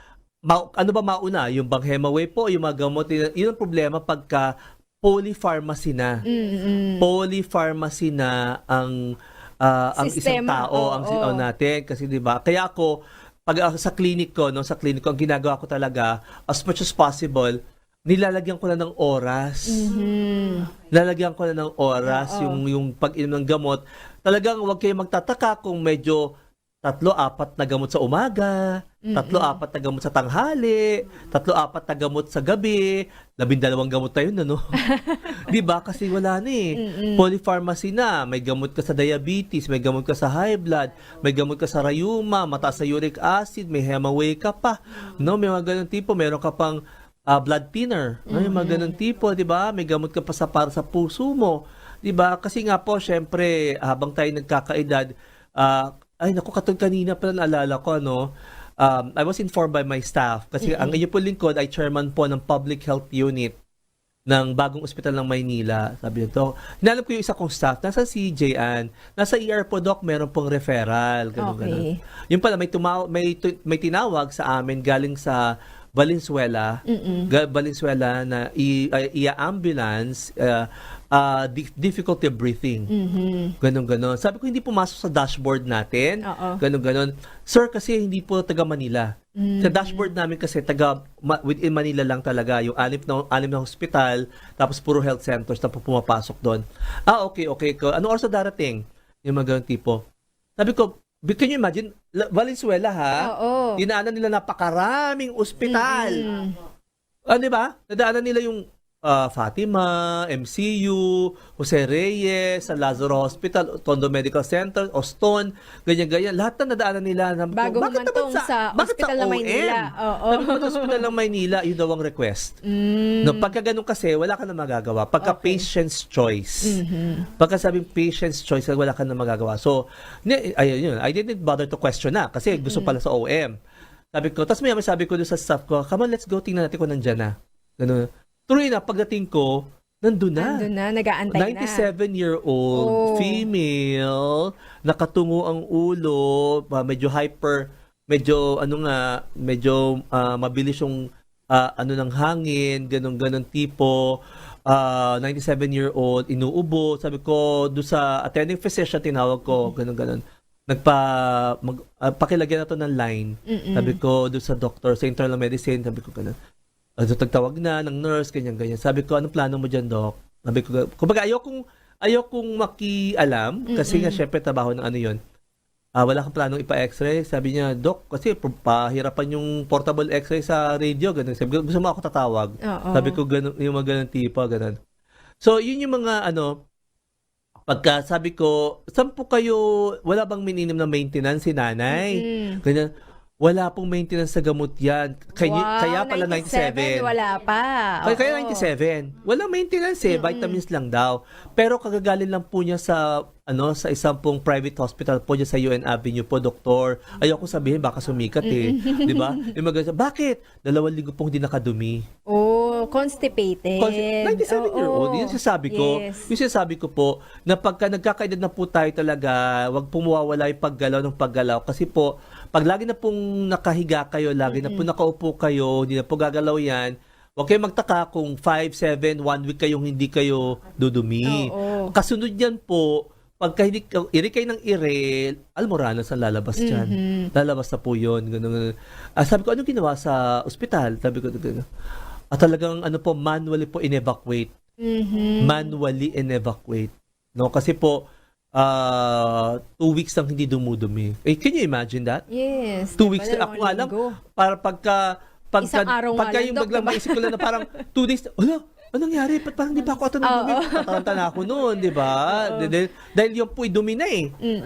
ano ba mauna? Yung bang Hemaway po, yung mga gamot, yun ang problema pagka polypharmacy na. Polypharmacy na ang isang Sistema, tao, ang oo. natin. Kasi 'di ba? Kaya ako, pag sa clinic ko, ang ginagawa ko talaga, as much as possible, nilalagyan ko na ng oras. Nilalagyan ko na ng oras yung pag-inom ng gamot. Talagang huwag kayo magtataka kung medyo 3-4 na gamot sa umaga, 3-4 na gamot sa tanghali, 3-4 na gamot sa gabi, 12 gamot tayo na, no? Di ba? Kasi wala na Polypharmacy na. May gamot ka sa diabetes, may gamot ka sa high blood, may gamot ka sa rheuma, mataas sa uric acid, may Hemaway ka pa. No? May mga ganun tipo. Meron ka pang blood thinner. No? Yung mga ganun tipo, di ba? May gamot ka pa para sa puso mo. Di ba? Kasi nga po, syempre, habang tayo nagkakaedad, katulad kanina pala naalala ko, I was informed by my staff kasi ang inyo po lingkod ay chairman po ng Public Health Unit ng bagong ospital ng Maynila. Sabi nito, hinanap ko yung isa kong staff, nasa si Jayan, nasa ER po, Doc, meron pong referral, ganun, Okay. ganun. Yung pala, may tinawag sa amin galing sa Valenzuela, Valenzuela na i-ambulance, difficulty breathing. Ganon. Sabi ko, hindi pumasok sa dashboard natin. Oo. Ganon. Sir, kasi hindi po taga Manila. Sa dashboard namin kasi within Manila lang talaga yung anim na hospital, tapos puro health centers na po pumapasok doon. Okay. Ano oras na darating? Yung mga ganun tipo. Sabi ko, can you imagine, Valenzuela ha? Oo. Dinaanan nila napakaraming ospital. Di ba? Nadaanan nila yung Fatima, MCU, Jose Reyes, San Lazaro Hospital, Tondo Medical Center, Oston, ganyan-ganyan. Lahat na nadaanan nila. Bago humantong sa Hospital ng Maynila. Oo. Sabi ko, Hospital ng Maynila, yun daw ang request. No, pagka ganun kasi, wala ka na magagawa. Pagka patient's choice. Pagka sabing patient's choice, wala ka na magagawa. So, ayun yun. I didn't bother to question na kasi gusto pala sa OM. Sabi ko, tapos may sabi ko doon sa staff ko, come on, let's go, tingnan natin kung nandyan na. Ganun. Tuloy na, pagdating ko, nandun na. Nandun na, nag-aantay na. 97-year-old female, nakatungo ang ulo, medyo hyper, medyo mabilis yung ng hangin, ganun tipo. 97-year-old, inuubo. Sabi ko, doon sa attending physician, tinawag ko, ganun. Pakilagyan na to ng line. Sabi ko, doon sa doctor, sa internal medicine, sabi ko ganun. Tagtawag na ng nurse, ganyan. Sabi ko, anong plano mo dyan, Doc? Sabi ko, kumbaga, ayokong makialam, kasi nga, syempre, trabaho ng ano yun. Wala kang planong ipa-x-ray. Sabi niya, Doc, kasi pahirapan yung portable x-ray sa radio, ganun. Sabi ko, gusto mo ako tatawag? Sabi ko, ganun, yung mga ganun tipo, ganun. So, yun yung mga, pagka sabi ko, saan po kayo, wala bang mininim na maintenance si nanay? Ganyan. Wala pong maintenance sa gamot yan. Kaya pala 97. Wala pa. Kaya 97. Walang maintenance vitamins lang daw. Pero kagagaling lang po niya sa isang pong private hospital po niya sa UN Avenue po, doktor. Ayoko sabihin, baka sumikat Di ba? Yung bakit? 2 linggo pong hindi nakadumi. Constipated. 97-year-old. Yun sinasabi ko. Yes. Yung sinasabi ko po, na pagka nagkakaedad na po tayo talaga, wag pong mawawala yung paggalaw. Kasi po, pag lagi na pong nakahiga kayo, lagi na po nakaupo kayo, hindi na po gagalaw yan, huwag kayong magtaka kung 5, 7, 1 week kayong hindi kayo dudumi. Kasunod yan po, pagka iri kayo ng almoranas ang lalabas dyan. Lalabas na po yun. Ganun. Sabi ko, ano ginawa sa ospital? Sabi ko, talagang manually po in-evacuate. Manually in-evacuate. No? Kasi po, 2 weeks lang hindi dumudumi. Can you imagine that? Yes. 2 weeks na. Ako nga lang, para Isang araw pagka nga yung lang, biglang maisip ko lang na parang 2 days, anong nangyari? Parang di pa ako dumi? Tataranta na ako noon, di ba? Dahil yung po dumi na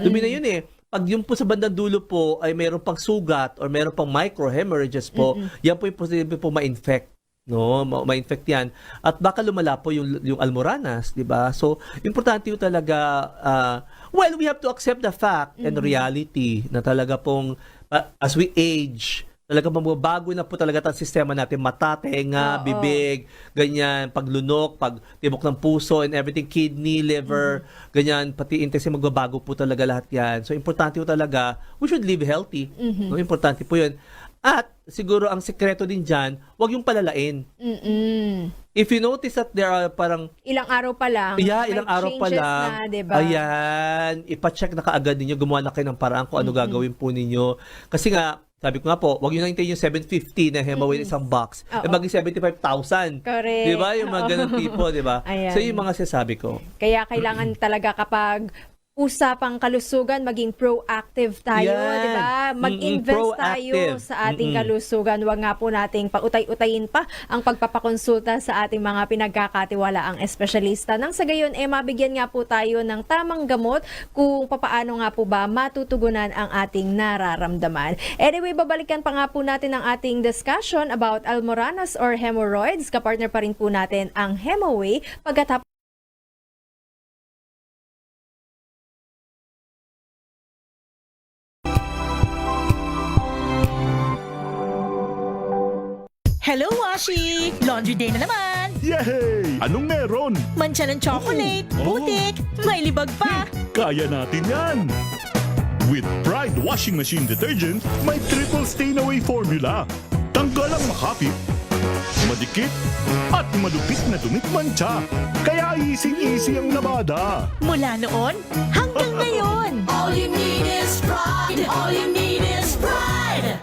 Dumi na yun Pag yung po sa bandang dulo po ay mayroon pang sugat or mayroon pang micro-hemorrhages po, yan po yung posible po ma-infect. No, ma-infect yan. At baka lumala po yung almoranas, di ba? So, importante yung talaga, we have to accept the fact and reality na talaga pong, as we age, talaga mababago na po talaga ang sistema natin, mata, tenga, bibig, ganyan, paglunok, pagtibok ng puso and everything, kidney, liver, ganyan, pati intestine, magbabago po talaga lahat yan. So, importante po talaga, we should live healthy. No, importante po yun. At siguro ang sekreto din dyan, huwag yung palalain. If you notice that there are parang ilang araw pa lang. Ilang araw pa lang. Na, diba? Ayan, ipacheck na kaagad ninyo, gumawa na kayo ng paraan kung ano gagawin po ninyo. Kasi nga, sabi ko nga po, huwag yun nahintayin yung 750 na hemawin isang box. Maging 75,000. Correct. Diba? Yung mga ganun tipo, diba? So yung mga sinasabi ko. Kaya kailangan talaga kapag usapang kalusugan, maging proactive tayo, di ba? Mag-invest tayo sa ating kalusugan. Huwag nga po nating pautay-utayin pa ang pagpapakonsulta sa ating mga pinagkakatiwalaang espesyalista. Nang sa gayon, mabigyan nga po tayo ng tamang gamot kung papaano nga po ba matutugunan ang ating nararamdaman. Anyway, babalikan pa nga po natin ang ating discussion about almoranas or hemorrhoids. Kapartner pa rin po natin ang Hemaway pagkatapos Hello, Washi! Laundry day na naman! Yay! Anong meron? Mancha ng chocolate, putik, may libag pa. Kaya natin yan! With Pride Washing Machine Detergent, may triple stain-away formula. Tanggal ang makapit, madikit, at malupit na dumit mancha. Kaya easy-easy ang labada. Mula noon hanggang ngayon. All you need is pride. All you need is pride.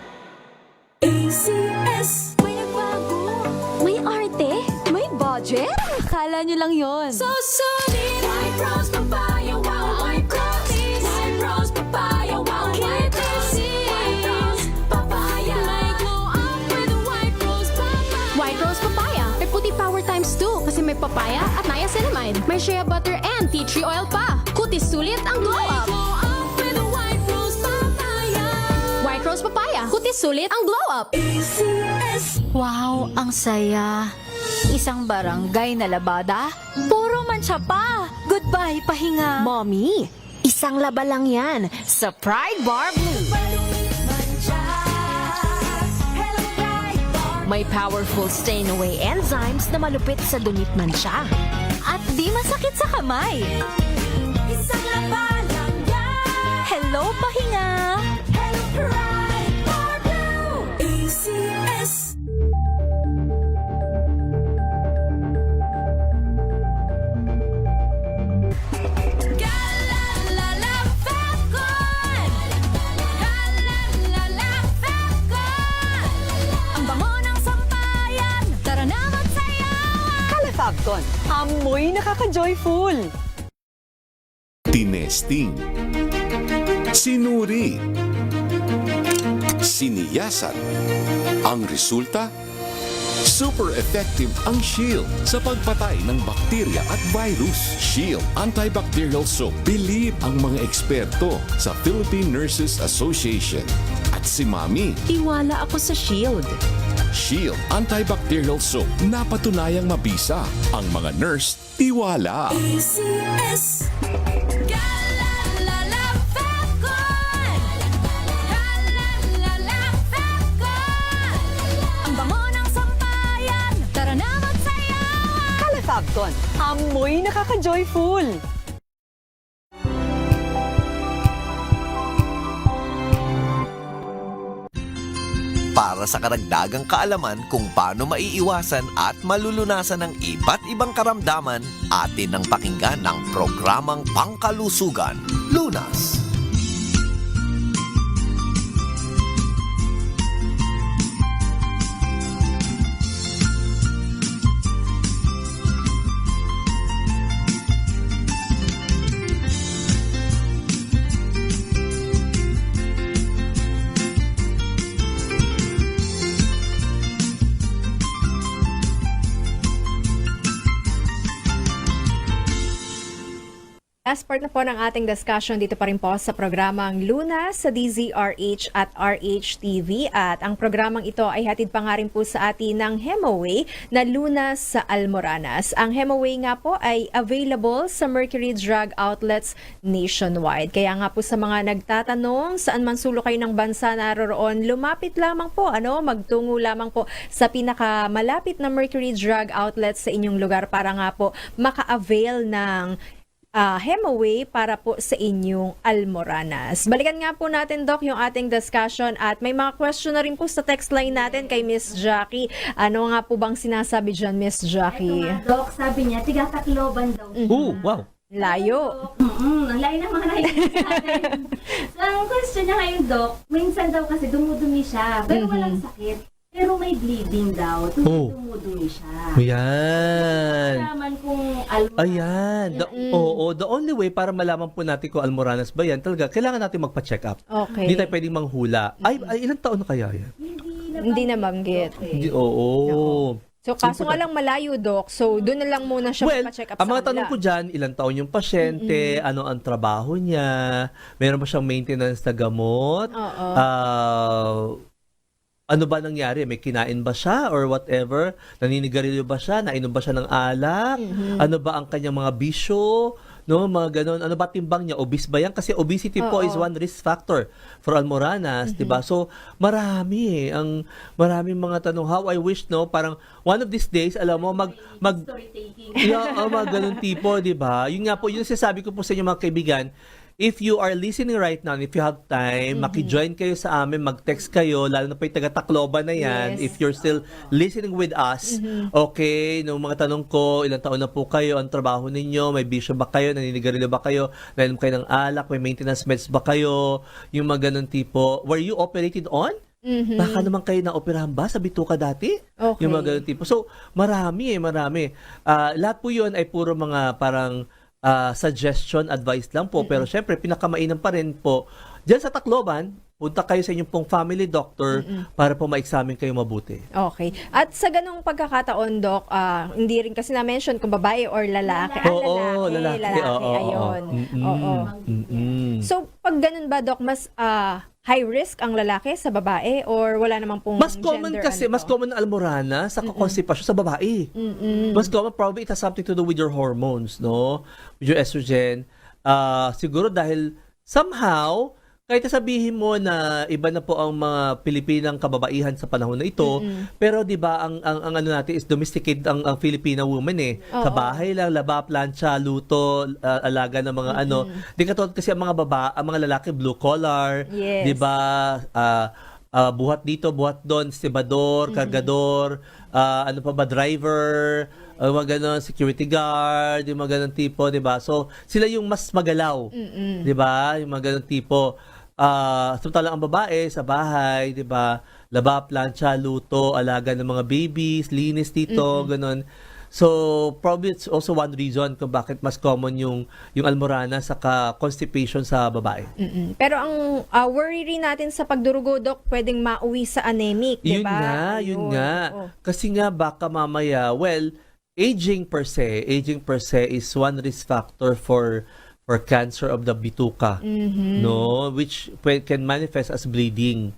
ACS. May nagbago. May arte. May budget. Akala nyo lang yon. So solid. White rose papaya, wow, white rose. White rose papaya, wow, white rose. White rose papaya. May glow up with white rose papaya. White Rose Papaya. May puti power times 2 kasi may papaya at niacinamide. May shea butter and tea tree oil pa. Kutis sulit ang glow up. Glow up with white rose papaya. White Rose Papaya. Kutis sulit ang glow up. ACS. Wow, ang saya. Isang barangay na labada, puro mancha pa. Goodbye, pahinga. Mommy, isang laba lang yan sa Pride Bar Blue. May powerful stain-away enzymes na malupit sa dunit mancha. At di masakit sa kamay. Isang laba lang yan. Hello, pahinga. Hello, Pride Bar Blue. ACS. Galalala Falcon. Galalala Falcon. Ang bango ng sampayan. Tara na magsayawan. Calefabcon, amoy nakaka-joyful. Tinesting, sinuri, siniyasan. Ang resulta? Super effective ang Shield sa pagpatay ng bakterya at virus. Shield Antibacterial Soap. Believe ang mga eksperto sa Philippine Nurses Association. At si Mami, Tiwala ako sa Shield. Shield Antibacterial Soap. Napatunayang mabisa. Ang mga nurse, tiwala. ACS. Galalala Falcon. Galalala Falcon. Ang bango ng sampayan. Tara na magsayawan. Calefabcon, amoy nakaka-joyful. Para sa karagdagang kaalaman kung paano maiiwasan at malulunasan ng iba't ibang karamdaman, atin ang pakinggan ang programang Pangkalusugan, Lunas. Last part na po ng ating discussion dito pa rin po sa programang Lunas sa DZRH at RH-TV at ang programang ito ay hatid pa nga rin po sa atin ng Hemaway na Lunas sa Almoranas. Ang Hemaway nga po ay available sa Mercury Drug Outlets nationwide. Kaya nga po sa mga nagtatanong saan man sulok kayo ng bansa naroroon, lumapit lamang po, magtungo lamang po sa pinakamalapit na Mercury Drug Outlets sa inyong lugar para nga po maka-avail ng Hemaway para po sa inyong Almoranas. Balikan nga po natin, Doc, yung ating discussion at may mga question na rin po sa text line natin kay Miss Jackie. Ano nga po bang sinasabi dyan, Miss Jackie? Ito nga, Doc, sabi niya, tiga-Tacloban daw. Oh, wow. Layo. Ang layo ng mga nakikita natin. So, ang question niya ngayon, Doc, minsan daw kasi dumudumi siya, pero walang sakit. Pero may bleeding daw, dumudumi siya. Ayan. Malaman kung almoranas. Ayan. The only way para malaman po natin kung almoranas ba yan, talaga, kailangan natin magpa-check up. Okay. Hindi tayo pwedeng manghula. Ay, ilang taon na kaya yan? Hindi na banggit. Hindi, oo. So, kaso nga lang malayo, Doc. So, doon na lang muna siya Well, magpa-check up ang sa mga kanila. tanong ko dyan, ilang taon yung pasyente, ano ang trabaho niya, meron ba siyang maintenance na gamot, Oo. ano ba nangyari? May kinain ba siya or whatever? Naninigarilyo ba siya? Nainom ba siya ng alak? Ano ba ang kanyang mga bisyo? no, mga ganon. Ano ba timbang niya? Obese ba yan? Kasi obesity po Oo. is one risk factor for almoranas, 'di ba? So, marami maraming mga tanong. How I wish, no, parang one of these days, alam mo, mag Story taking. mga ganun tipo, 'di ba? Yun nga po, yung sinasabi ko po sa inyo mga kaibigan, if you are listening right now, if you have time, maki-join kayo sa amin, mag-text kayo, lalo na po yung taga-Tacloban na yan, Yes. if you're still listening with us, okay, nung mga tanong ko, ilang taon na po kayo, ang trabaho ninyo, may bisyo ba kayo, naninigarilyo ba kayo, nainom kayo ng alak, may maintenance meds ba kayo, yung mga ganun tipo, were you operated on? Baka naman kayo na-operahan ba sa bituka dati? Okay. Yung mga ganun tipo. So, marami. Lahat po yun ay puro mga parang suggestion, advice lang po. Pero syempre, pinakamainam pa rin po. Diyan sa Tacloban, punta kayo sa inyong pong family doctor para po ma-examine kayo mabuti. Okay. At sa ganong pagkakataon, Doc, hindi rin kasi na-mention kung babae or lalaki. Oo, lalaki. Oo. Ayun. Mm-mm. Oo. Mm-mm. So, pag ganun ba, Doc, mas high risk ang lalaki sa babae or wala namang pong Mas common gender, kasi, mas common na almorana sa constipation sa babae. Mm-mm. Mas common, probably it has something to do with your hormones, no? With your estrogen. Siguro dahil somehow, kahit sabihin mo na iba na po ang mga Pilipinang kababaihan sa panahon na ito, pero 'di ba ang ano natin is domesticated ang Filipina woman eh. Sa bahay lang, laba, plancha, luto, alaga ng mga ano. Di katulad kasi ang mga lalaki blue collar, Yes. 'di ba? Buhat dito, buhat doon, stibador, kargador, ano pa ba, driver, mga ganon, security guard, yung mga ganon tipo, di ba? So, sila yung mas magalaw, di ba? Yung mga ganon tipo. Samantalang ang babae sa bahay, di ba? Laba, plancha, luto, alaga ng mga babies, linis dito, ganon. So, probably it's also one reason kung bakit mas common yung almorana sa constipation sa babae. Pero ang worry rin natin sa pagdurugo, Doc, pwedeng mauwi sa anemic, di ba? Yun nga. Oo. Kasi nga baka mamaya, well, aging per se is one risk factor for cancer of the bituka, no, which can manifest as bleeding,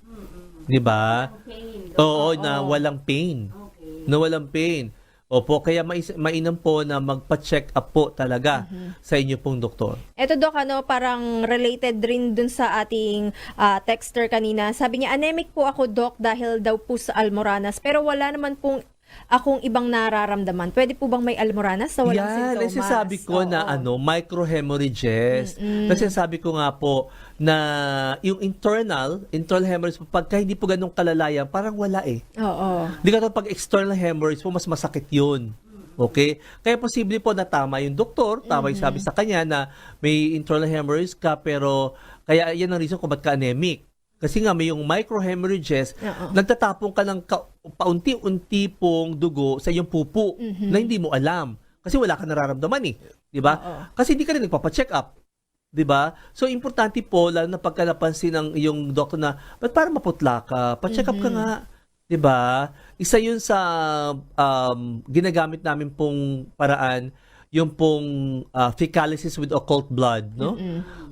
'di ba? Pain. Oo, na walang pain. Okay. Na walang pain. Opo, kaya mainam po na magpa-check up po talaga sa inyo pong doktor. Eto, Doc, parang related rin dun sa ating texter kanina. Sabi niya, anemic po ako, Doc, dahil daw po sa almoranas. Pero wala naman pong akong ibang nararamdaman. Pwede po bang may almoranas na walang sintomas? Yan, sabi ko na microhemorrhages. Kasi sabi ko nga po na yung internal hemorrhage po, pagka hindi po ganun kalalayan, parang wala eh. Oo. Hindi ka pag external hemorrhage po, mas masakit yun. Okay? Kaya posible po na tama yung doktor, tama yung sabi sa kanya na may internal hemorrhage ka, pero kaya yan ang reason kung ba't ka anemic. Kasi nga may yung microhemorrhages, nagtatapon ka ng paunti-unti pong dugo sa iyong pupo na hindi mo alam. Kasi wala ka nararamdaman eh. Di ba? Kasi hindi ka rin nagpapacheck up. Di ba? So, importante po, lalo na pagka napansin ng yung doctor na, ba't parang maputla ka? Pa-check up ka nga. Di ba? Isa yun sa ginagamit namin pong paraan, yung pong fecalysis with occult blood, no?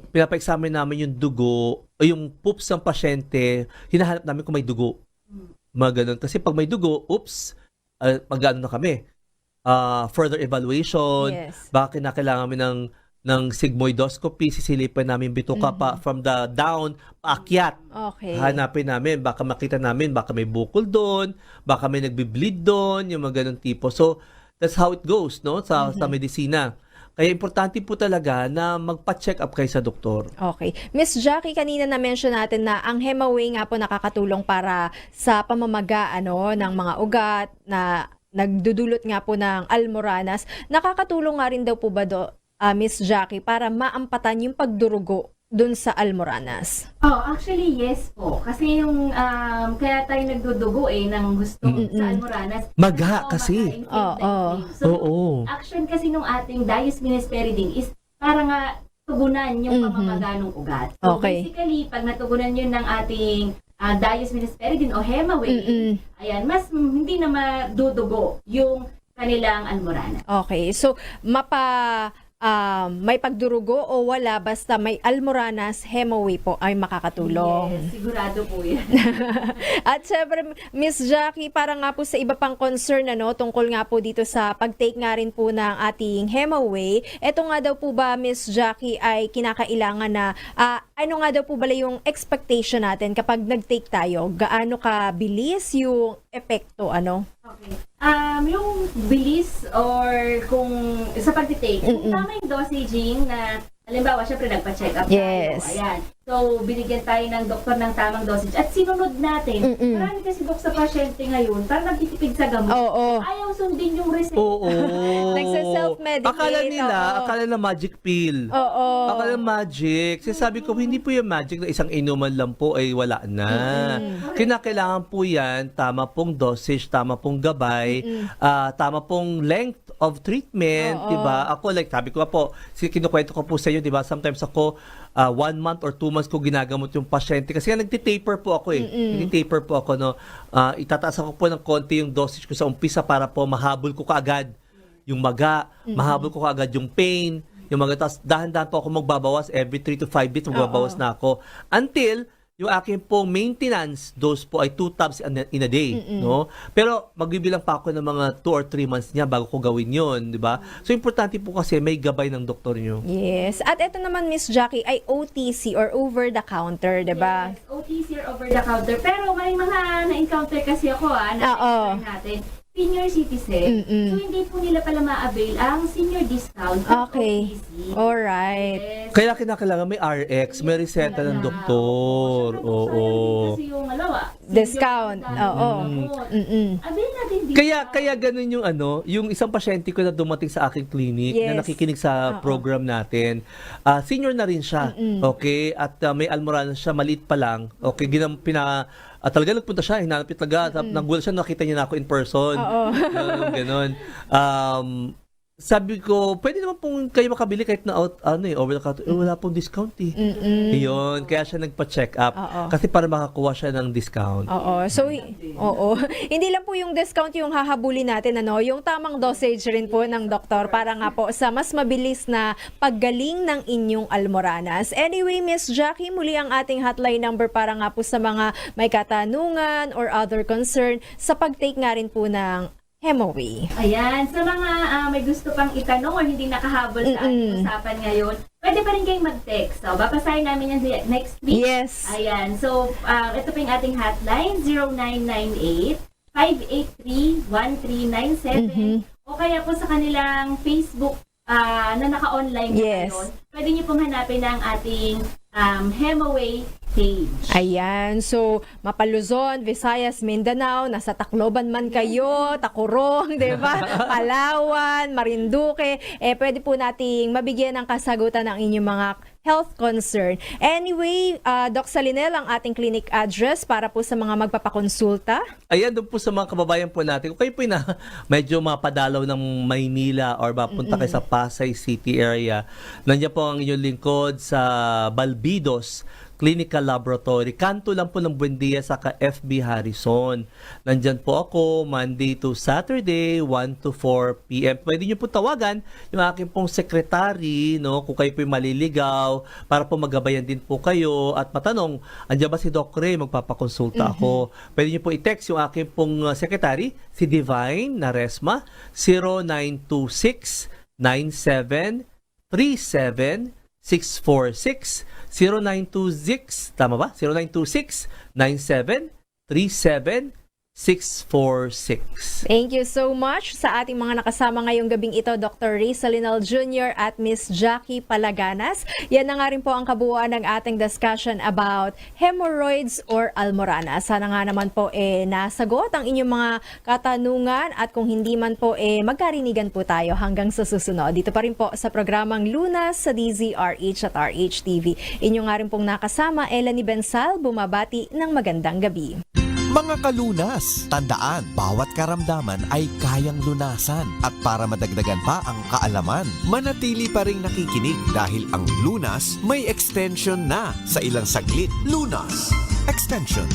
Pinapa-examine namin yung dugo, o yung poops ng pasyente, hinahanap namin kung may dugo. Mga ganun. Kasi pag may dugo, mag-ano na kami. Further evaluation, Yes. baka kinakailangan kami ng sigmoidoscopy, sisilipin namin bituka pa from the down, paakyat. Okay. Hanapin namin, baka makita namin, baka may bukol doon, baka may nagbi-bleed doon, yung mga ganun tipo. So, that's how it goes, no? Sa medisina. Kaya importante po talaga na magpa-check up kayo sa doktor. Okay. Miss Jackie, kanina na-mention natin na ang Hemaway nga po nakakatulong para sa pamamaga ng mga ugat na nagdudulot nga po ng almoranas. Nakakatulong nga rin daw po ba Miss Jackie, para maampatan yung pagdurugo dun sa almoranas? Actually, yes po. Kasi yung kaya tayo nagdudugo ng gusto sa almoranas. Maga kasi. So, action kasi nung ating Diosminesperidine is para nga tugunan yung pamamaga ng ugat. So, Okay. basically, pag natugunan yun ng ating Diosminesperidine o Hemaway, ayan, mas hindi na madudugo yung kanilang almoranas. Okay. So, may pagdurugo o wala, basta may Almoranas, Hemaway po ay makakatulong. Yes, sigurado po yan. At syempre, Miss Jackie, para nga po sa iba pang concern tungkol nga po dito sa pag-take nga rin po ng ating Hemaway, eto nga daw po ba, Miss Jackie, ay kinakailangan na, ano nga daw po bala yung expectation natin kapag nag-take tayo? Gaano kabilis yung epekto, Okay. Yung bilis or kung sa pag-take, kung tama yung dosaging na, halimbawa, syempre nagpa-check up Yes. tayo. Ayan. So, binigyan tayo ng doktor ng tamang dosage at sinunod natin. Marami kasi sa pasyente ngayon, parang nagtitipid sa gamot. Oo. Ayaw sundin yung reseta. Oo. Nagsa-self-medicate, Akala na magic pill. Oo. Akala magic. Sabi ko, hindi po yung magic na isang inuman lang po ay wala na. Kinakailangan po yan, tama pong dosage, tama pong gabay, tama pong length of treatment, Oo. diba? Ako, like, sabi ko po, kinukwento ko po sa inyo, diba? Sometimes ako, 1 month or 2 months ko ginagamot yung pasyente. Kasi nga nagtitaper po ako Nagtitaper po ako, itataas ako po ng konti yung dosage ko sa umpisa para po mahabol ko kaagad yung maga, mahabol ko kaagad yung pain, yung maga. Tapos dahan-dahan po ako magbabawas every 3 to 5 days, magbabawas na ako. Until yung aking pong maintenance dose po ay 2 tubs in a day, no? Pero magbibilang pa ako ng mga 2 or 3 months niya bago ko gawin yon, di ba? So, importante po kasi may gabay ng doktor niyo. Yes. At ito naman, Miss Jackie, ay OTC or over-the-counter, diba? Yes, OTC or over-the-counter. Pero may mga na-encounter kasi ako, na-encounter natin. Senior citizen. So, hindi po nila pala ma-avail ang senior discount. sa Okay. OTC. Alright. Yes. Kaya kinakailangan may RX, may reseta ng doktor. Oo. Kasi yung Discount. Oo. Avail natin discount. Kaya ganun yung yung isang pasyente ko na dumating sa aking clinic Yes. na nakikinig sa program natin. Senior na rin siya. Okay? At may Almoranas siya, maliit pa lang. Okay, talaga nagpunta siya, hinanap niya talaga. Nagulat siya, nakita niya na ako in person. Ganon. Sabi ko, pwede naman pong kayo makabili kahit na over the counter. Wala pong discount Yun, kaya siya nagpa-check up. Kasi para makakuha siya ng discount. Oo. So, hindi lang po yung discount yung hahabulin natin, yung tamang dosage rin po ng doktor para nga po sa mas mabilis na paggaling ng inyong Almoranas. Anyway, Miss Jackie, muli ang ating hotline number para nga po sa mga may katanungan or other concern sa pag-take nga rin po ng Hemaway. Ayan, sa mga may gusto pang itanong or hindi nakahabol sa ating usapan ngayon, pwede pa rin kayong mag-text. So, babasahin namin yan next week. Yes. Ayan, so ito po yung ating hotline, 0998-583-1397. O kaya po sa kanilang Facebook na naka-online Yes. ngayon, pwede nyo pong hanapin ang ating Hemaway page. Ayan. So, Mapaluzon, Visayas, Mindanao, nasa Tacloban man kayo, Takurong, di ba? Palawan, Marinduque, pwede po nating mabigyan ng kasagutan ng inyong mga health concern. Anyway, Doc Salinel, ang ating clinic address para po sa mga magpapakonsulta. Ayan, doon po sa mga kababayan po natin. Kung kayo po medyo mapadalaw ng Maynila or mapunta kayo sa Pasay City area, nandiyan po ang inyong lingkod sa Balbidos Clinical Laboratory. Kanto lang po ng Buendia sa FB Harrison. Nandyan po ako Monday to Saturday, 1 to 4 p.m. Pwede nyo po tawagan yung aking pong secretary, kung kayo po maliligaw, para po magabayan din po kayo at matanong, andyan ba si Doc Ray? Magpapakonsulta ako. Pwede nyo po i-text yung aking pong secretary, si Divine Naresma, 0926 9737 646 0926, tama ba? 0926-9737-646. Thank you so much sa ating mga nakasama ngayong gabing ito, Dr. Ray Salinal Jr. at Miss Jackie Palaganas. Yan na nga rin po ang kabuuan ng ating discussion about hemorrhoids or Almoranas. Sana nga naman po nasagot ang inyong mga katanungan at kung hindi man po magkarinigan po tayo hanggang sa susunod. Dito pa rin po sa programang Lunas sa DZRH at RHTV. Inyo nga rin pong nakasama, Elanie Bensal, bumabati ng magandang gabi. Mga kalunas, tandaan, bawat karamdaman ay kayang lunasan. At para madagdagan pa ang kaalaman, manatili pa ring nakikinig dahil ang Lunas may extension na sa ilang saglit. Lunas Extension.